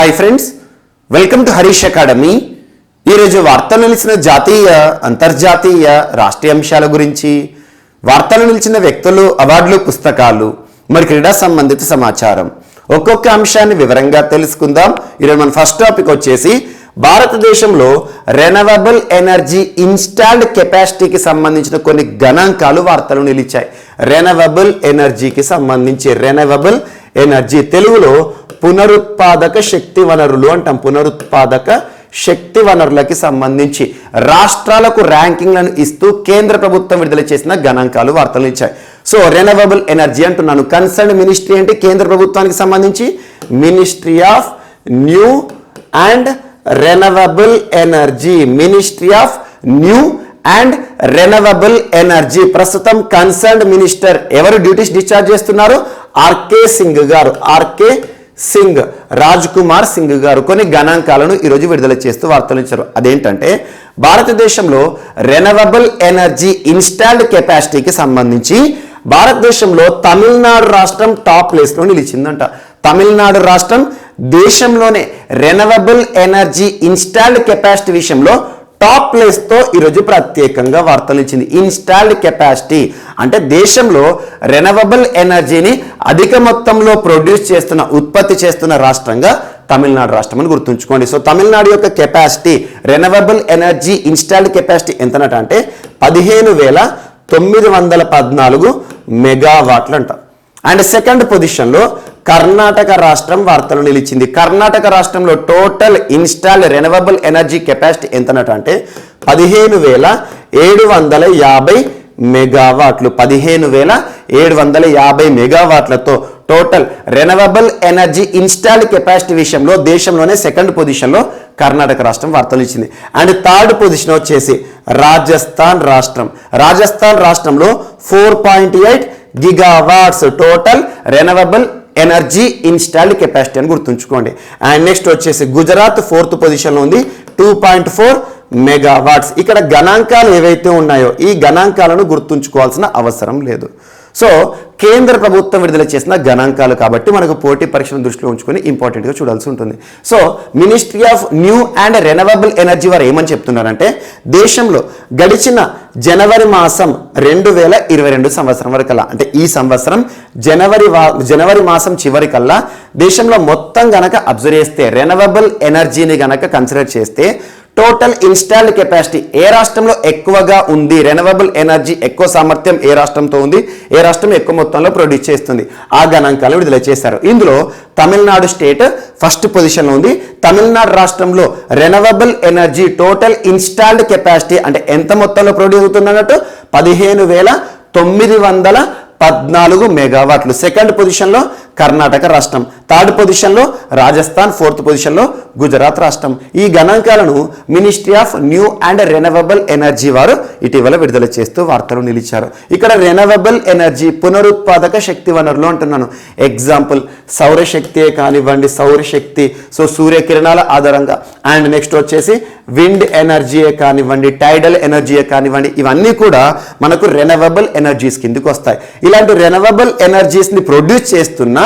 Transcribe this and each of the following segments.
Hi friends, welcome to Harish academy. ఈరోజు వార్తలు నిలిచిన జాతీయ, అంతర్జాతీయ, రాష్ట్రీయ అంశాల గురించి, వార్తలు నిలిచిన వ్యక్తులు, అవార్డులు, పుస్తకాలు, మరి క్రీడా సంబంధిత సమాచారం ఒక్కొక్క అంశాన్ని వివరంగా తెలుసుకుందాం. ఈరోజు మన ఫస్ట్ టాపిక్ వచ్చేసి భారతదేశంలో రెన్యూవబుల్ ఎనర్జీ ఇన్స్టాల్డ్ కెపాసిటీకి సంబంధించిన కొన్ని గణాంకాలు వార్తలు నిలిచాయి. రెన్యూవబుల్ ఎనర్జీకి సంబంధించి రెన్యూవబుల్ ఎనర్జీ తెలుగులో పునరుత్పాదక శక్తి వనరులు అంటాం. పునరుత్పాదక శక్తి వనరులకి సంబంధించి రాష్ట్రాలకు ర్యాంకింగ్లను ఇస్తూ కేంద్ర ప్రభుత్వం విడుదల చేసిన గణాంకాలు వార్తలు ఇచ్చాయి. సో రెన్యూవబుల్ ఎనర్జీ అంటున్నాను. కన్సర్న్ మినిస్ట్రీ అంటే కేంద్ర ప్రభుత్వానికి సంబంధించి ministry of new and renewable energy. Ministry of new and renewable energy. ప్రస్తుతం కన్సర్న్ మినిస్టర్ ఎవరు డ్యూటీస్ డిశ్చార్జ్ చేస్తున్నారు? ఆర్కే సింగ్ గారు. ఆర్కే సింగ్, రాజ్ కుమార్ సింగ్ గారు కొన్ని గణాంకాలను ఈరోజు విడుదల చేస్తూ వార్తలు ఇచ్చారు. అదేంటంటే భారతదేశంలో రెన్యూవబుల్ ఎనర్జీ ఇన్స్టాల్డ్ కెపాసిటీకి సంబంధించి భారతదేశంలో తమిళనాడు రాష్ట్రం టాప్ ప్లేస్లో నిలిచిందంట. తమిళనాడు రాష్ట్రం దేశంలోనే రెన్యూవబుల్ ఎనర్జీ ఇన్స్టాల్డ్ కెపాసిటీ విషయంలో టాప్ ప్లేస్తో ఈరోజు ప్రత్యేకంగా వార్తలు ఇచ్చింది. ఇన్స్టాల్డ్ కెపాసిటీ అంటే దేశంలో రెన్యూవబుల్ ఎనర్జీని అధిక మొత్తంలో ప్రొడ్యూస్ చేస్తున్న, ఉత్పత్తి చేస్తున్న రాష్ట్రంగా తమిళనాడు రాష్ట్రం అని గుర్తుంచుకోండి. సో తమిళనాడు యొక్క capacity, renewable energy installed capacity ఎంతనట అంటే 15,914 మెగావాట్లు అంట. అండ్ సెకండ్ పొజిషన్లో కర్ణాటక రాష్ట్రం వార్తలు నిలిచింది. కర్ణాటక రాష్ట్రంలో total installed renewable energy capacity ఎంతనట అంటే 15,750 మెగావాట్లు. 15,750 మెగావాట్లతో total renewable energy installed capacity విషయంలో దేశంలోనే సెకండ్ పొజిషన్లో కర్ణాటక రాష్ట్రం వార్తలు ఇచ్చింది. అండ్ థర్డ్ పొజిషన్ వచ్చేసి రాజస్థాన్ రాష్ట్రం. రాజస్థాన్ రాష్ట్రంలో 4.8 gigawatts total renewable energy installed capacity అని గుర్తుంచుకోండి. అండ్ నెక్స్ట్ వచ్చేసి గుజరాత్ ఫోర్త్ పొజిషన్లో ఉంది, 2.4 మెగావాట్స్. ఇక్కడ గణాంకాలు ఏవైతే ఉన్నాయో ఈ గణాంకాలను గుర్తుంచుకోవాల్సిన అవసరం లేదు. సో కేంద్ర ప్రభుత్వం విడుదల చేసిన గణాంకాలు కాబట్టి మనకు పోటీ పరీక్షను దృష్టిలో ఉంచుకొని ఇంపార్టెంట్గా చూడాల్సి ఉంటుంది. So ministry of new and renewable energy వారు ఏమని చెప్తున్నారంటే దేశంలో గడిచిన జనవరి మాసం 2022 సంవత్సరం వరకల్లా, అంటే ఈ సంవత్సరం జనవరి మాసం చివరికల్లా దేశంలో మొత్తం గనక అబ్జర్వ్ చేస్తే రెన్యూవబుల్ ఎనర్జీని గనక కన్సిడర్ చేస్తే టోటల్ ఇన్స్టాల్డ్ కెపాసిటీ ఏ రాష్ట్రంలో ఎక్కువగా ఉంది, రెన్యూవబుల్ ఎనర్జీ ఎక్కువ సామర్థ్యం ఏ రాష్ట్రంతో ఉంది, ఏ రాష్ట్రం ఎక్కువ మొత్తంలో ప్రొడ్యూస్ చేస్తుంది, ఆ గణాంకాలు విడుదల చేశారు. ఇందులో తమిళనాడు స్టేట్ ఫస్ట్ పొజిషన్లో ఉంది. తమిళనాడు రాష్ట్రంలో renewable energy total installed capacity అంటే ఎంత మొత్తంలో ప్రొడ్యూస్ అవుతుంది అన్నట్టు 15,914 మెగావాట్లు. సెకండ్ పొజిషన్లో కర్ణాటక రాష్ట్రం, థర్డ్ పొజిషన్లో రాజస్థాన్, ఫోర్త్ పొజిషన్లో గుజరాత్ రాష్ట్రం. ఈ గణాంకాలను ministry of new and renewable energy వారు ఇటీవల విడుదల చేస్తూ వార్తలు నిలిచారు. ఇక్కడ రెన్యూవబుల్ ఎనర్జీ పునరుత్పాదక శక్తి వనరులు అంటున్నాను. ఎగ్జాంపుల్ సౌరశక్తియే కానివ్వండి, సౌరశక్తి, సో సూర్యకిరణాల ఆధారంగా, అండ్ నెక్స్ట్ వచ్చేసి విండ్ ఎనర్జీయే కానివ్వండి, టైడల్ ఎనర్జీయే కానివ్వండి, ఇవన్నీ కూడా మనకు రెన్యూవబుల్ ఎనర్జీస్ కిందకి వస్తాయి. ఇలాంటి రెన్యూవబుల్ ఎనర్జీస్ని ప్రొడ్యూస్ చేస్తున్న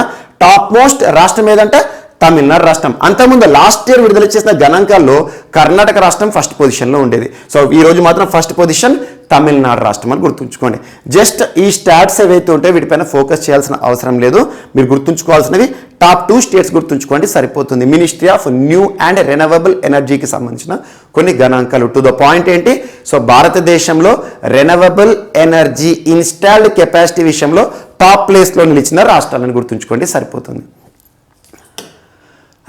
టాప్ మోస్ట్ రాష్ట్రం ఏదంటే తమిళనాడు రాష్ట్రం. అంతకుముందు లాస్ట్ ఇయర్ విడుదల చేసిన గణాంకాల్లో కర్ణాటక రాష్ట్రం ఫస్ట్ పొజిషన్లో ఉండేది. సో ఈ రోజు మాత్రం ఫస్ట్ పొజిషన్ తమిళనాడు రాష్ట్రం అని గుర్తుంచుకోండి. జస్ట్ ఈ స్టాట్స్ ఏవైతే ఉంటే వీటిపైన ఫోకస్ చేయాల్సిన అవసరం లేదు. మీరు గుర్తుంచుకోవాల్సినవి టాప్ 2 స్టేట్స్ గుర్తుంచుకోండి సరిపోతుంది. Ministry of new and renewable ఎనర్జీకి సంబంధించిన కొన్ని గణాంకాలు. టు ద పాయింట్ ఏంటి? సో భారతదేశంలో రెన్యూవబుల్ ఎనర్జీ ఇన్స్టాల్డ్ కెపాసిటీ విషయంలో టాప్ ప్లేస్లో నిలిచిన రాష్ట్రాలను గుర్తుంచుకోండి సరిపోతుంది.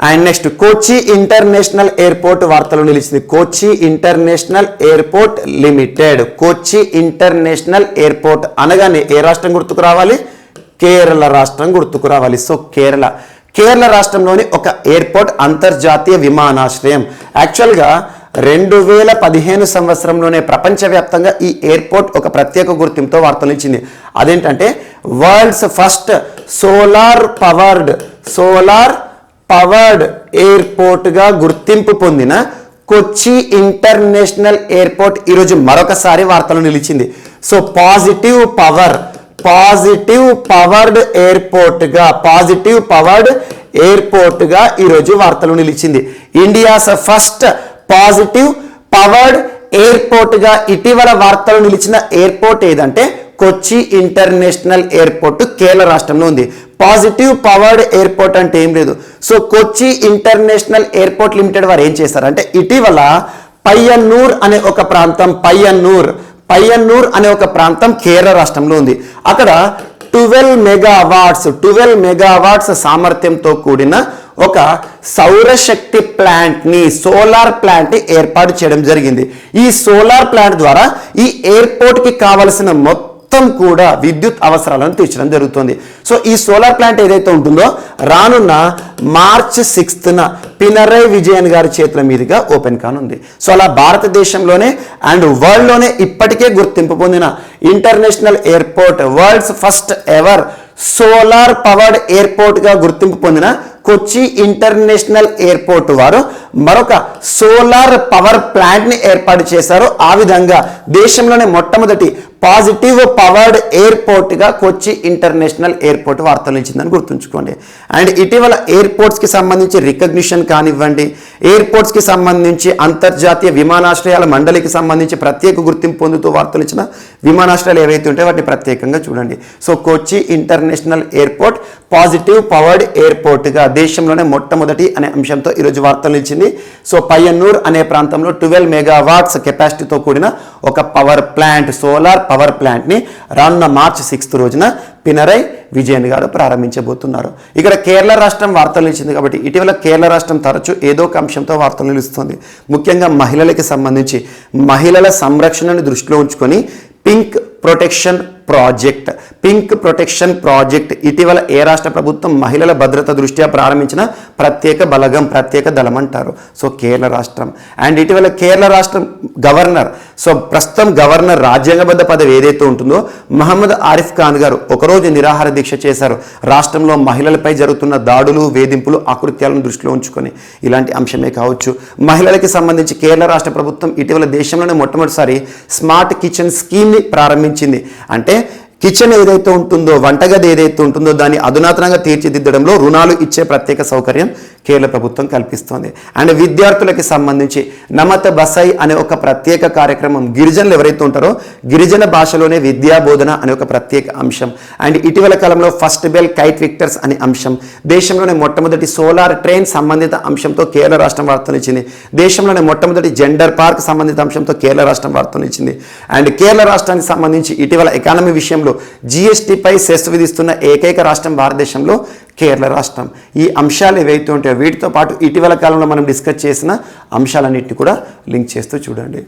And next Kochi international airport వార్తలు నిలిచింది. Kochi international airport limited. Kochi international airport అనగానే ఏ రాష్ట్రం గుర్తుకు రావాలి? కేరళ రాష్ట్రం గుర్తుకు రావాలి. సో కేరళ రాష్ట్రంలోని ఒక ఎయిర్పోర్ట్, అంతర్జాతీయ విమానాశ్రయం. యాక్చువల్గా 2015 సంవత్సరంలోనే ప్రపంచవ్యాప్తంగా ఈ ఎయిర్పోర్ట్ ఒక ప్రత్యేక గుర్తింపుతో వార్తలు ఇచ్చింది. అదేంటంటే వరల్డ్స్ ఫస్ట్ సోలార్ పవర్డ్ ఎయిర్పోర్ట్గా గుర్తింపు పొందిన కొచ్చి ఇంటర్నేషనల్ ఎయిర్పోర్ట్ ఈరోజు మరొకసారి వార్తలు నిలిచింది. So positive power positive powered ఎయిర్పోర్ట్గా ఈరోజు వార్తలు నిలిచింది. ఇండియాస్ ఫస్ట్ పాజిటివ్ పవర్డ్ ఎయిర్పోర్ట్గా ఇటీవల వార్తలు నిలిచిన ఎయిర్పోర్ట్ ఏదంటే కొచ్చి ఇంటర్నేషనల్ ఎయిర్పోర్ట్ కేరళ రాష్ట్రంలో ఉంది. పాజిటివ్ పవర్డ్ ఎయిర్పోర్ట్ అంటే ఏం లేదు. So Kochi international airport limited వారు ఏం చేశారంటే ఇటీవల పయ్యన్నూర్ అనే ఒక ప్రాంతం కేరళ రాష్ట్రంలో ఉంది. అక్కడ 12 మెగావాట్స్ సామర్థ్యంతో కూడిన ఒక సౌరశక్తి సోలార్ ప్లాంట్ ని ఏర్పాటు చేయడం జరిగింది. ఈ సోలార్ ప్లాంట్ ద్వారా ఈ ఎయిర్పోర్ట్ కి కావలసిన మొత్తం కూడా విద్యుత్ అవసరాలను తీర్చడం జరుగుతుంది. సో ఈ సోలార్ ప్లాంట్ ఏదైతే ఉంటుందో రానున్న మార్చ్ 6న పినరై విజయన్ గారి చేతుల మీదుగా ఓపెన్ కానుంది. సో అలా భారతదేశంలోనే అండ్ వరల్డ్ లోనే ఇప్పటికే గుర్తింపు పొందిన international airport, world's first ever solar powered airport గా గుర్తింపు పొందిన కొచ్చి ఇంటర్నేషనల్ ఎయిర్పోర్ట్ వారు మరొక సోలార్ పవర్ ప్లాంట్ ని ఏర్పాటు చేశారు. ఆ విధంగా దేశంలోనే మొట్టమొదటి పాజిటివ్ పవర్డ్ ఎయిర్పోర్ట్ గా కొచ్చి ఇంటర్నేషనల్ ఎయిర్పోర్ట్ వార్తలు ఇచ్చిందని గుర్తుంచుకోండి. అండ్ ఇటీవల ఎయిర్పోర్ట్స్ కి సంబంధించి రికగ్నిషన్ కానివ్వండి, ఎయిర్పోర్ట్స్ కి సంబంధించి అంతర్జాతీయ విమానాశ్రయాల మండలికి సంబంధించి ప్రత్యేక గుర్తింపు పొందుతూ వార్తలు ఇచ్చిన విమానాశ్రయాలు ఏవైతే ఉంటాయో వాటిని ప్రత్యేకంగా చూడండి. So Kochi international airport positive powered airport గా దేశంలోనే మొట్టమొదటి అనే అంశంతో ఈరోజు వార్తలు ఇచ్చింది. సో పయ్యన్నూర్ అనే ప్రాంతంలో 12 మెగావాట్స్ కెపాసిటీతో కూడిన ఒక power plant, solar power plant ని రానున్న మార్చ్ 6 రోజున పినరై విజయన్ గారు ప్రారంభించబోతున్నారు. ఇక్కడ కేరళ రాష్ట్రం వార్తలు ఇచ్చింది కాబట్టి ఇటీవల కేరళ రాష్ట్రం తరచూ ఏదో ఒక అంశంతో వార్తలు నిలుస్తుంది. ముఖ్యంగా మహిళలకి సంబంధించి మహిళల సంరక్షణను దృష్టిలో ఉంచుకొని పింక్ ప్రొటెక్షన్ ప్రాజెక్ట్ ఇటీవల ఏ రాష్ట్ర ప్రభుత్వం మహిళల భద్రత దృష్ట్యా ప్రారంభించిన ప్రత్యేక బలగం, ప్రత్యేక దళం అంటారు. సో కేరళ రాష్ట్రం. అండ్ ఇటీవల కేరళ రాష్ట్రం గవర్నర్, సో ప్రస్తుతం గవర్నర్ రాజ్యాంగబద్ధ పదవి ఏదైతే ఉంటుందో మహమ్మద్ ఆరిఫ్ ఖాన్ గారు ఒకరోజు నిరాహార దీక్ష చేశారు. రాష్ట్రంలో మహిళలపై జరుగుతున్న దాడులు, వేధింపులు, ఆకృత్యాలను దృష్టిలో ఉంచుకొని ఇలాంటి అంశమే కావచ్చు. మహిళలకి సంబంధించి కేరళ రాష్ట్ర ప్రభుత్వం ఇటీవల దేశంలోనే మొట్టమొదటిసారి స్మార్ట్ కిచెన్ స్కీమ్ ని ప్రారంభించింది. అంటే కిచెన్ ఏదైతే ఉంటుందో, వంటగది ఏదైతే ఉంటుందో దాన్ని అధునాతనంగా తీర్చిదిద్దడంలో రుణాలు ఇచ్చే ప్రత్యేక సౌకర్యం కేరళ ప్రభుత్వం కల్పిస్తోంది. అండ్ విద్యార్థులకి సంబంధించి నమత బసై అనే ఒక ప్రత్యేక కార్యక్రమం, గిరిజనులు ఎవరైతే ఉంటారో గిరిజన భాషలోనే విద్యా బోధన అనే ఒక ప్రత్యేక అంశం. అండ్ ఇటీవల కాలంలో ఫస్ట్ బెల్ కైట్ విక్టర్స్ అనే అంశం, దేశంలోనే మొట్టమొదటి సోలార్ ట్రైన్ సంబంధిత అంశంతో కేరళ రాష్ట్రం వార్తలు ఇచ్చింది. దేశంలోనే మొట్టమొదటి జెండర్ పార్క్ సంబంధిత అంశంతో కేరళ రాష్ట్రం వార్తలు ఇచ్చింది. అండ్ కేరళ రాష్ట్రానికి సంబంధించి ఇటీవల ఎకానమీ విషయంలో జిఎస్టీపై సెస్ విధిస్తున్న ఏకైక రాష్ట్రం భారతదేశంలో కేరళ రాష్ట్రం. ఈ అంశాలు ఏవైతే ఉంటాయో వీటితో పాటు ఇటీవల కాలంలో మనం డిస్కస్ చేసిన అంశాలన్నింటినీ కూడా లింక్ చేస్తూ చూడండి.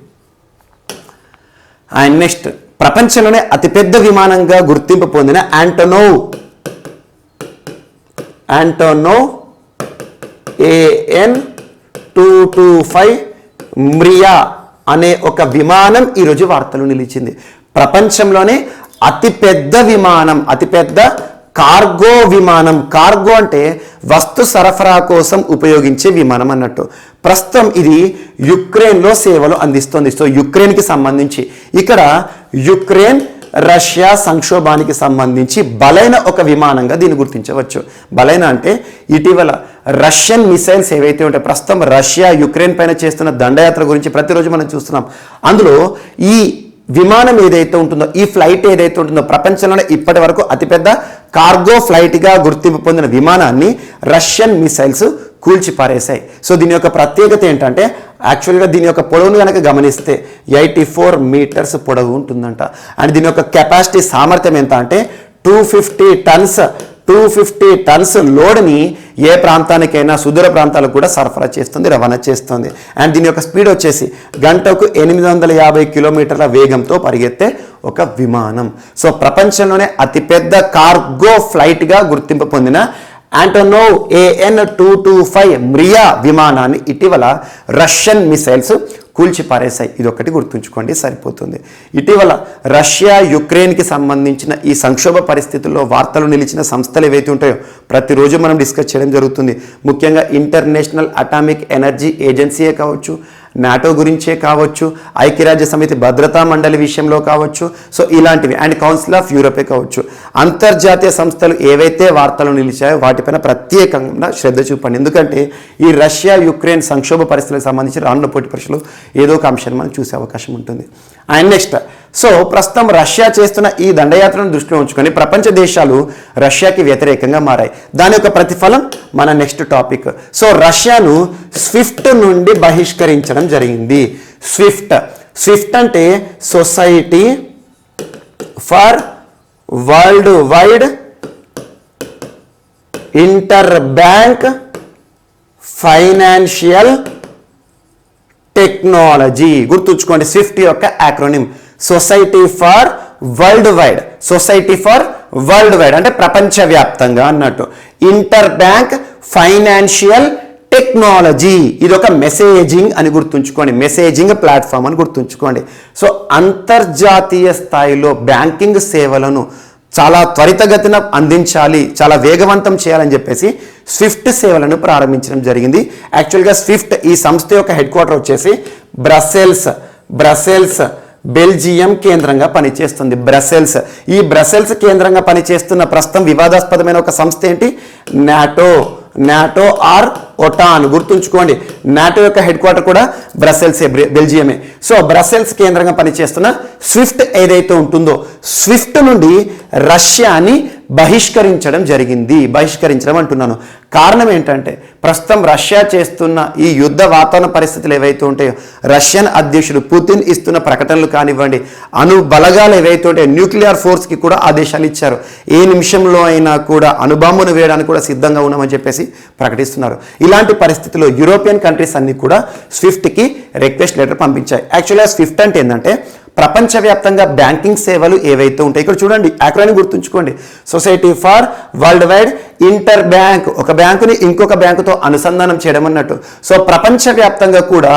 అండ్ నెక్స్ట్, ప్రపంచంలోనే అతిపెద్ద విమానంగా గుర్తింపు పొందిన యాంటోనోవ్ AN225 MRIA అనే ఒక విమానం ఈరోజు వార్తలు నిలిచింది. ప్రపంచంలోనే అతిపెద్ద కార్గో విమానం. కార్గో అంటే వస్తు సరఫరా కోసం ఉపయోగించే విమానం అన్నట్టు. ప్రస్తుతం ఇది యుక్రెయిన్లో సేవలు అందిస్తోంది. సో యుక్రెయిన్కి సంబంధించి ఇక్కడ యుక్రెయిన్ రష్యా సంక్షోభానికి సంబంధించి బలైన ఒక విమానంగా దీన్ని గుర్తించవచ్చు. బలైన అంటే ఇటీవల రష్యన్ మిసైల్స్ ఏవైతే ఉంటాయో, ప్రస్తుతం రష్యా యుక్రెయిన్ పైన చేస్తున్న దండయాత్ర గురించి ప్రతిరోజు మనం చూస్తున్నాం. అందులో ఈ విమానం ఏదైతే ఉంటుందో, ఈ ఫ్లైట్ ఏదైతే ఉంటుందో ప్రపంచంలోనే ఇప్పటి వరకు అతిపెద్ద కార్గో ఫ్లైట్గా గుర్తింపు పొందిన విమానాన్ని రష్యన్ మిసైల్స్ కూల్చిపారేశాయి. సో దీని యొక్క ప్రత్యేకత ఏంటంటే యాక్చువల్గా దీని యొక్క పొడవును కనుక గమనిస్తే 84 మీటర్స్ పొడవు ఉంటుందంట. అండ్ దీని యొక్క కెపాసిటీ సామర్థ్యం ఎంత అంటే 250 టన్స్ లోడ్ని ఏ ప్రాంతానికైనా సుదూర ప్రాంతాలకు కూడా సరఫరా చేస్తుంది, రవాణా చేస్తుంది. అండ్ దీని యొక్క స్పీడ్ వచ్చేసి గంటకు 850 కిలోమీటర్ల వేగంతో పరిగెత్తే ఒక విమానం. సో ప్రపంచంలోనే అతిపెద్ద కార్గో ఫ్లైట్గా గుర్తింపు పొందిన యాంటోనోవ్ AN225 MRIA విమానాన్ని ఇటీవల రష్యన్ మిసైల్స్ కూల్చిపారేశాయి. ఇది ఒకటి గుర్తుంచుకోండి, సరిపోతుంది. ఇటీవల రష్యా యుక్రెయిన్కి సంబంధించిన ఈ సంక్షోభ పరిస్థితుల్లో వార్తలు నిలిచిన సంస్థలు ఏవైతే ఉంటాయో ప్రతిరోజు మనం డిస్కస్ చేయడం జరుగుతుంది. ముఖ్యంగా ఇంటర్నేషనల్ అటామిక్ ఎనర్జీ ఏజెన్సీయే కావచ్చు, నాటో గురించే కావచ్చు, ఐక్యరాజ్య సమితి భద్రతా మండలి విషయంలో కావచ్చు, సో ఇలాంటివి అండ్ కౌన్సిల్ ఆఫ్ యూరోపే కావచ్చు, అంతర్జాతీయ సంస్థలు ఏవైతే వార్తలు నిలిచాయో వాటిపైన ప్రత్యేకంగా శ్రద్ధ చూపండి. ఎందుకంటే ఈ రష్యా యుక్రెయిన్ సంక్షోభ పరిస్థితులకు సంబంధించి రానున్న పోటీ పరీక్షలు ఏదో ఒక అంశాన్ని మనం చూసే అవకాశం ఉంటుంది. అండ్ నెక్స్ట్, సో ప్రస్తుతం రష్యా చేస్తున్న ఈ దండయాత్రను దృష్టిలో ఉంచుకొని ప్రపంచ దేశాలు రష్యాకి వ్యతిరేకంగా మారాయి. దాని యొక్క ప్రతిఫలం మన నెక్స్ట్ టాపిక్. సో రష్యాను స్విఫ్ట్ నుండి బహిష్కరించడం జరిగింది. స్విఫ్ట్ అంటే society for world wide inter bank financial technology. గుర్తుంచుకోండి, స్విఫ్ట్ యొక్క acronym society for world wide అంటే ప్రపంచవ్యాప్తంగా అన్నట్టు. ఇంటర్ బ్యాంక్ ఫైనాన్షియల్ టెక్నాలజీ ఇది ఒక మెసేజింగ్ అని గుర్తుంచుకోండి, మెసేజింగ్ ప్లాట్ఫామ్ అని గుర్తుంచుకోండి. సో అంతర్జాతీయ స్థాయిలో బ్యాంకింగ్ సేవలను చాలా త్వరితగతిన అందించాలి, చాలా వేగవంతం చేయాలని చెప్పేసి స్విఫ్ట్ సేవలను ప్రారంభించడం జరిగింది. యాక్చువల్గా స్విఫ్ట్ ఈ సంస్థ యొక్క హెడ్ క్వార్టర్ వచ్చేసి బ్రసెల్స్ బెల్జియం కేంద్రంగా పనిచేస్తుంది. ఈ బ్రసెల్స్ కేంద్రంగా పనిచేస్తున్న ప్రస్తుతం వివాదాస్పదమైన ఒక సంస్థ ఏంటి? NATO or OTAN. గుర్తుంచుకోండి, నాటో యొక్క హెడ్ క్వార్టర్ కూడా బ్రసెల్సే, బెల్జియమే. సో బ్రసెల్స్ కేంద్రంగా పనిచేస్తున్న స్విఫ్ట్ ఏదైతే ఉంటుందో స్విఫ్ట్ నుండి రష్యాని బహిష్కరించడం జరిగింది. బహిష్కరించడం అంటున్నాను, కారణం ఏంటంటే ప్రస్తుతం రష్యా చేస్తున్న ఈ యుద్ధ వాతావరణ పరిస్థితులు ఏవైతే ఉంటాయో, రష్యన్ అధ్యక్షుడు పుతిన్ ఇస్తున్న ప్రకటనలు కానివ్వండి, అణు బలగాలు ఏవైతే ఉంటాయో న్యూక్లియర్ ఫోర్స్కి కూడా ఆదేశాలు ఇచ్చారు. ఏ నిమిషంలో అయినా కూడా అణుబాంబును వేయడానికి కూడా సిద్ధంగా ఉన్నామని చెప్పేసి ప్రకటిస్తున్నారు. ఇలాంటి పరిస్థితుల్లో యూరోపియన్ కంట్రీస్ అన్ని కూడా స్విఫ్ట్కి రిక్వెస్ట్ లెటర్ పంపించాయి. యాక్చువల్గా స్విఫ్ట్ అంటే ఏంటంటే ప్రపంచవ్యాప్తంగా బ్యాంకింగ్ సేవలు ఏవైతే ఉంటాయి, ఇక్కడ చూడండి యాక్రోనిమ్ గుర్తుంచుకోండి, society for world wide inter bank, ఒక బ్యాంకుని ఇంకొక బ్యాంకుతో అనుసంధానం చేయడం అన్నట్టు. సో ప్రపంచవ్యాప్తంగా కూడా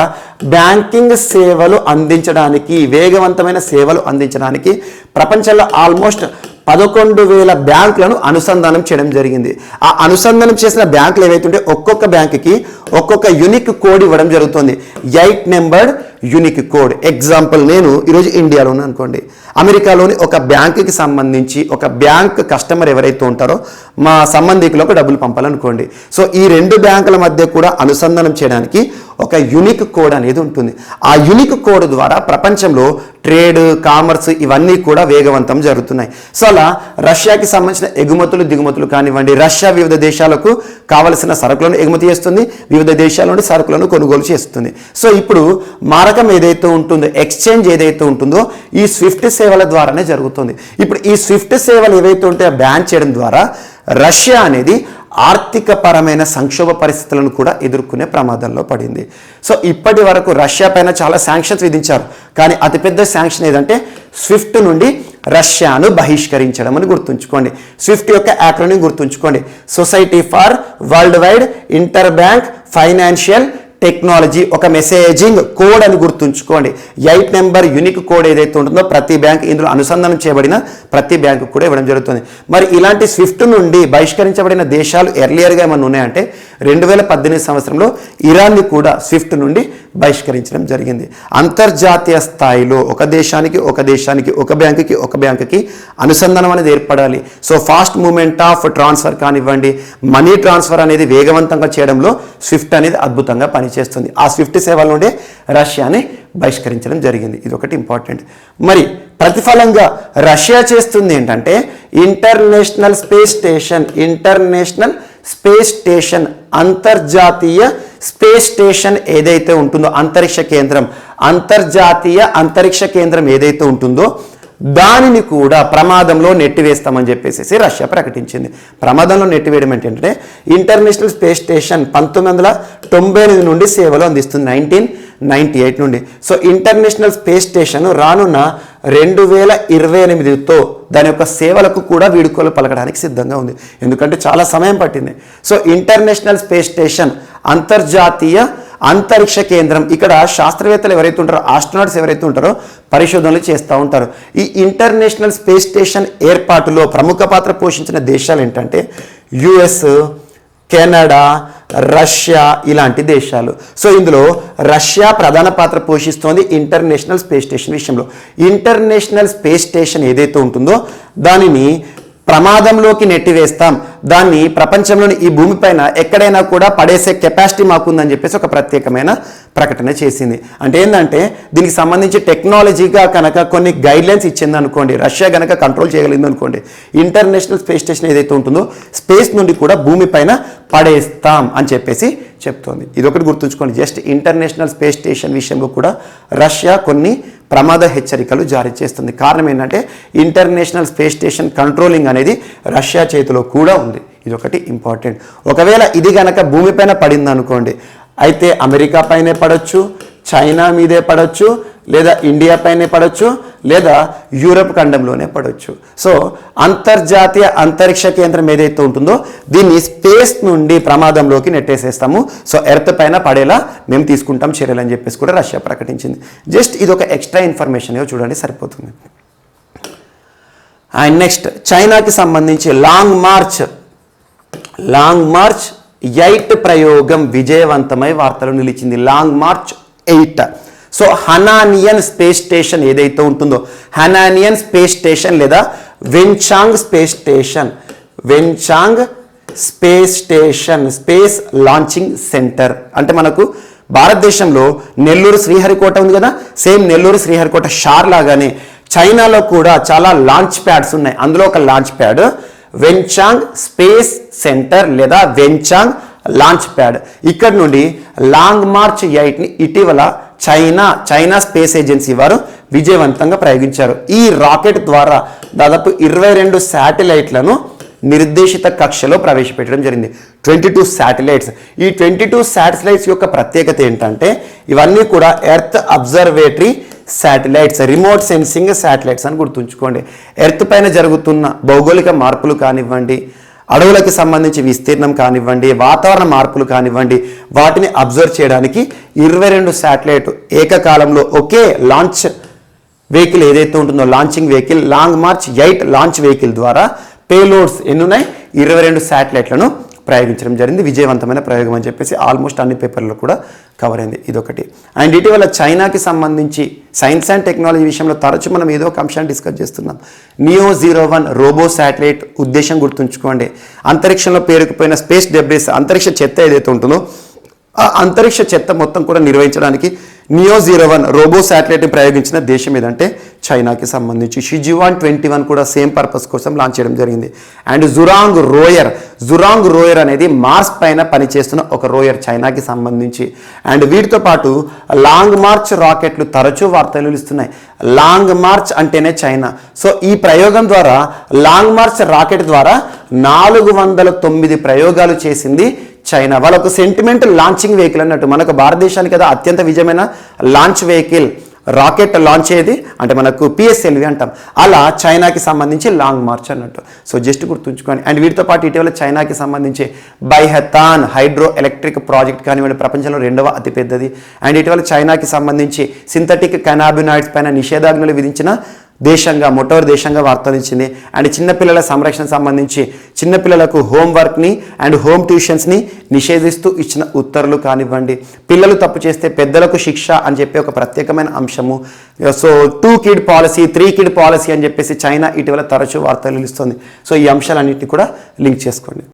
బ్యాంకింగ్ సేవలు అందించడానికి, వేగవంతమైన సేవలు అందించడానికి ప్రపంచంలో ఆల్మోస్ట్ 11,000 బ్యాంకులను అనుసంధానం చేయడం జరిగింది. ఆ అనుసంధానం చేసిన బ్యాంకులు ఏవైతే ఉంటే ఒక్కొక్క బ్యాంకుకి ఒక్కొక్క యూనిక్ కోడ్ ఇవ్వడం జరుగుతుంది. 8 నెంబర్డ్ యూనిక్ కోడ్. ఎగ్జాంపుల్, నేను ఈరోజు ఇండియాలో ఉన్నాను అనుకోండి, అమెరికాలోని ఒక బ్యాంకుకి సంబంధించి ఒక బ్యాంక్ కస్టమర్ ఎవరైతే ఉంటారో మా సంబంధికులకు డబ్బులు పంపాలనుకోండి. సో ఈ 2 బ్యాంకుల మధ్య కూడా అనుసంధానం చేయడానికి ఒక యూనిక్ కోడ్ అనేది ఉంటుంది. ఆ యూనిక్ కోడ్ ద్వారా ప్రపంచంలో ట్రేడ్, కామర్స్ ఇవన్నీ కూడా వేగవంతం జరుగుతున్నాయి. సో అలా రష్యాకి సంబంధించిన ఎగుమతులు దిగుమతులు కానివ్వండి, రష్యా వివిధ దేశాలకు కావలసిన సరుకులను ఎగుమతి చేస్తుంది, వివిధ దేశాల నుండి సరుకులను కొనుగోలు చేస్తుంది. సో ఇప్పుడు మారకం ఏదైతే ఉంటుందో, ఎక్స్చేంజ్ ఏదైతే ఉంటుందో ఈ స్విఫ్ట్ సేవల ద్వారానే జరుగుతుంది. ఇప్పుడు ఈ స్విఫ్ట్ సేవలు ఏవైతే ఉంటాయో బ్యాన్ చేయడం ద్వారా రష్యా అనేది ఆర్థిక పరమైన సంక్షోభ పరిస్థితులను కూడా ఎదుర్కొనే ప్రమాదంలో పడింది. సో ఇప్పటి వరకు రష్యా పైన చాలా శాంక్షన్స్ విధించారు, కానీ అతిపెద్ద శాంక్షన్ ఏదంటే స్విఫ్ట్ నుండి రష్యాను బహిష్కరించడం అని గుర్తుంచుకోండి. స్విఫ్ట్ యొక్క యాక్రోనిమ్ గుర్తుంచుకోండి, society for world wide inter bank financial technology, ఒక మెసేజింగ్ కోడ్ అని గుర్తుంచుకోండి. 8 నెంబర్ యూనిక్ కోడ్ ఏదైతే ఉంటుందో ప్రతి బ్యాంక్, ఇందులో అనుసంధానం చేయబడిన ప్రతి బ్యాంకు కూడా ఇవ్వడం జరుగుతుంది. మరి ఇలాంటి స్విఫ్ట్ నుండి బహిష్కరించబడిన దేశాలు ఎర్లియర్గా ఏమన్నా ఉన్నాయంటే 2018 సంవత్సరంలో ఇరాన్ని కూడా స్విఫ్ట్ నుండి బహిష్కరించడం జరిగింది. అంతర్జాతీయ స్థాయిలో ఒక దేశానికి ఒక బ్యాంకుకి అనుసంధానం అనేది ఏర్పడాలి. So fast moment of transfer కానివ్వండి, మనీ ట్రాన్స్ఫర్ అనేది వేగవంతంగా చేయడంలో స్విఫ్ట్ అనేది అద్భుతంగా పనిచేస్తుంది. ఆ స్విఫ్ట్ సేవల నుండి రష్యాని బహిష్కరించడం జరిగింది. ఇది ఒకటి ఇంపార్టెంట్. మరి ప్రతిఫలంగా రష్యా చేస్తుంది ఏంటంటే ఇంటర్నేషనల్ స్పేస్ స్టేషన్ అంతర్జాతీయ స్పేస్ స్టేషన్ ఏదైతే ఉంటుందో అంతర్జాతీయ అంతరిక్ష కేంద్రం ఏదైతే ఉంటుందో దానిని కూడా ప్రమాదంలో నెట్టివేస్తామని చెప్పేసి రష్యా ప్రకటించింది. ప్రమాదంలో నెట్టివేయడం ఏంటంటే ఇంటర్నేషనల్ స్పేస్ స్టేషన్ 1998 నుండి సేవలు అందిస్తుంది, 1998 నుండి. సో ఇంటర్నేషనల్ స్పేస్ స్టేషన్ రానున్న 2028తో దాని యొక్క సేవలకు కూడా వీడుకోలు పలకడానికి సిద్ధంగా ఉంది, ఎందుకంటే చాలా సమయం పట్టింది. సో ఇంటర్నేషనల్ స్పేస్ స్టేషన్ అంతర్జాతీయ అంతరిక్ష కేంద్రం, ఇక్కడ శాస్త్రవేత్తలు ఎవరైతే ఉంటారో, ఆస్ట్రోనాట్స్ ఎవరైతే ఉంటారో పరిశోధనలు చేస్తూ ఉంటారు. ఈ ఇంటర్నేషనల్ స్పేస్ స్టేషన్ ఏర్పాటులో ప్రముఖ పాత్ర పోషించిన దేశాలు ఏంటంటే US, కెనడా, రష్యా ఇలాంటి దేశాలు. సో ఇందులో రష్యా ప్రధాన పాత్ర పోషిస్తోంది ఇంటర్నేషనల్ స్పేస్ స్టేషన్ విషయంలో. ఇంటర్నేషనల్ స్పేస్ స్టేషన్ ఏదైతే ఉంటుందో దానిని ప్రమాదంలోకి నెట్టివేస్తాం, దాన్ని ప్రపంచంలోని ఈ భూమిపైన ఎక్కడైనా కూడా పడేసే కెపాసిటీ మాకుందని చెప్పేసి ఒక ప్రత్యేకమైన ప్రకటన చేసింది. అంటే ఏంటంటే దీనికి సంబంధించి టెక్నాలజీగా కనుక కొన్ని గైడ్లైన్స్ ఇచ్చింది అనుకోండి, రష్యా కనుక కంట్రోల్ చేయగలిగింది అనుకోండి, ఇంటర్నేషనల్ స్పేస్ స్టేషన్ ఏదైతే ఉంటుందో స్పేస్ నుండి కూడా భూమిపైన పడేస్తాం అని చెప్పేసి చెప్తోంది. ఇది ఒకటి గుర్తుంచుకోండి. జస్ట్ ఇంటర్నేషనల్ స్పేస్ స్టేషన్ విషయంలో కూడా రష్యా కొన్ని ప్రమాద హెచ్చరికలు జారీ చేస్తుంది. కారణం ఏంటంటే ఇంటర్నేషనల్ స్పేస్ స్టేషన్ కంట్రోలింగ్ అనేది రష్యా చేతిలో కూడా ఉంది. ఇది ఒకటి ఇంపార్టెంట్. ఒకవేళ ఇది కనుక భూమిపైన పడింది అనుకోండి, అయితే అమెరికా పైనే పడవచ్చు, చైనా మీదే పడవచ్చు, లేదా ఇండియా పైనే పడవచ్చు, లేదా యూరప్ ఖండంలోనే పడవచ్చు. సో అంతర్జాతీయ అంతరిక్ష కేంద్రం ఏదైతే ఉంటుందో దీన్ని స్పేస్ నుండి ప్రమాదంలోకి నెట్టేసేస్తాము. సో ఎర్త్ పైన పడేలా మేము తీసుకుంటాం చర్యలు అని చెప్పేసి కూడా రష్యా ప్రకటించింది. జస్ట్ ఇది ఒక ఎక్స్ట్రా ఇన్ఫర్మేషన్ చూడండి, సరిపోతుంది. అండ్ నెక్స్ట్ చైనాకి సంబంధించి లాంగ్ మార్చ్ 8 ప్రయోగం విజయవంతమై వార్తలు నిలిచింది. Long March 8. సో హనానియన్ స్పేస్ స్టేషన్ ఏదైతే ఉంటుందో, హనానియన్ స్పేస్ స్టేషన్ లేదా వెన్చాంగ్ స్పేస్ లాంచింగ్ సెంటర్ అంటే మనకు భారతదేశంలో నెల్లూరు శ్రీహరికోట ఉంది కదా, సేమ్ నెల్లూరు శ్రీహరికోట షార్ లాగానే చైనాలో కూడా చాలా లాంచ్ ప్యాడ్స్ ఉన్నాయి. అందులో ఒక launch pad Wenchang space centre లేదా వెన్చాంగ్ లాంచ్ ప్యాడ్. ఇక్కడ నుండి లాంగ్ మార్చ్ 8ని ఇటీవల చైనా స్పేస్ ఏజెన్సీ వారు విజయవంతంగా ప్రయోగించారు. ఈ రాకెట్ ద్వారా దాదాపు 22 శాటిలైట్లను నిర్దేశిత కక్షలో ప్రవేశపెట్టడం జరిగింది. 22 శాటిలైట్స్. ఈ 22 శాటిలైట్స్ యొక్క ప్రత్యేకత ఏంటంటే ఇవన్నీ కూడా earth observatory satellites, remote sensing satellites అని గుర్తుంచుకోండి. ఎర్త్ పైన జరుగుతున్న భౌగోళిక మార్పులు కానివ్వండి, అడవులకు సంబంధించి విస్తీర్ణం కానివ్వండి, వాతావరణ మార్పులు కానివ్వండి, వాటిని అబ్జర్వ్ చేయడానికి 22 శాటిలైట్ ఏకకాలంలో ఒకే లాంచ్ వెహికల్ ఏదైతే ఉంటుందో launching vehicle long March 8 launch vehicle ద్వారా పేలోడ్స్ ఎన్నున్నాయి 22 శాటిలైట్లను ప్రయోగించడం జరిగింది. విజయవంతమైన ప్రయోగం అని చెప్పేసి ఆల్మోస్ట్ అన్ని పేపర్లో కూడా కవర్ అయింది. ఇదొకటి. అండ్ ఇటీవల చైనాకి సంబంధించి సైన్స్ అండ్ టెక్నాలజీ విషయంలో తరచు మనం ఏదో ఒక అంశాన్ని డిస్కస్ చేస్తున్నాం. నియో 01 రోబో శాటిలైట్ ఉద్దేశం గుర్తుంచుకోండి. అంతరిక్షంలో పేరుకుపోయిన స్పేస్ డెబ్రిస్ అంతరిక్ష చెత్త ఏదైతే ఉంటుందో ఆ అంతరిక్ష చెత్త మొత్తం కూడా నిర్వహించడానికి నియో 01 రోబో శాటిలైట్ని ప్రయోగించిన దేశం ఏదంటే చైనాకి సంబంధించి. షిజువాన్ 21 కూడా సేమ్ పర్పస్ కోసం లాంచ్ చేయడం జరిగింది. అండ్ జురాంగ్ రోయర్ అనేది మార్స్ పైన పనిచేస్తున్న ఒక రోయర్ చైనాకి సంబంధించి. అండ్ వీటితో పాటు లాంగ్ మార్చ్ రాకెట్లు తరచూ వార్తలు ఇస్తున్నాయి. లాంగ్ మార్చ్ అంటేనే చైనా. సో ఈ ప్రయోగం ద్వారా లాంగ్ మార్చ్ రాకెట్ ద్వారా 409 ప్రయోగాలు చేసింది చైనా. వాళ్ళకు సెంటిమెంట్ లాంచింగ్ వెహికల్ అన్నట్టు. మనకు భారతదేశానికి కదా అత్యంత విజయమైన లాంచ్ వెహికల్ రాకెట్ లాంచ్ అయ్యేది అంటే మనకు పిఎస్ఎల్వి అంటాం. అలా చైనాకి సంబంధించి లాంగ్ మార్చ్ అన్నట్టు. సో జస్ట్ గుర్తుంచుకోండి. అండ్ వీటితో పాటు ఇటీవల చైనాకి సంబంధించి బైహతాన్ హైడ్రో ఎలక్ట్రిక్ ప్రాజెక్ట్ కానివ్వండి ప్రపంచంలో 2వ అతిపెద్దది. అండ్ ఇటీవల చైనాకి సంబంధించి సింథటిక్ కెనాబినాయిడ్స్ పైన నిషేధాజ్ఞలు విధించిన దేశంగా మొట్టమొదటి దేశంగా వార్తలు ఇచ్చింది. అండ్ చిన్నపిల్లల సంరక్షణ సంబంధించి చిన్నపిల్లలకు హోంవర్క్ని అండ్ హోమ్ ట్యూషన్స్ని నిషేధిస్తూ ఇచ్చిన ఉత్తర్వులు కానివ్వండి, పిల్లలు తప్పు చేస్తే పెద్దలకు శిక్ష అని చెప్పి ఒక ప్రత్యేకమైన అంశము. So 2 kid policy 3 kid policy అని చెప్పేసి చైనా ఇటీవల తరచూ వార్తలు ఇస్తుంది. సో ఈ అంశాలన్నింటినీ కూడా లింక్ చేసుకోండి.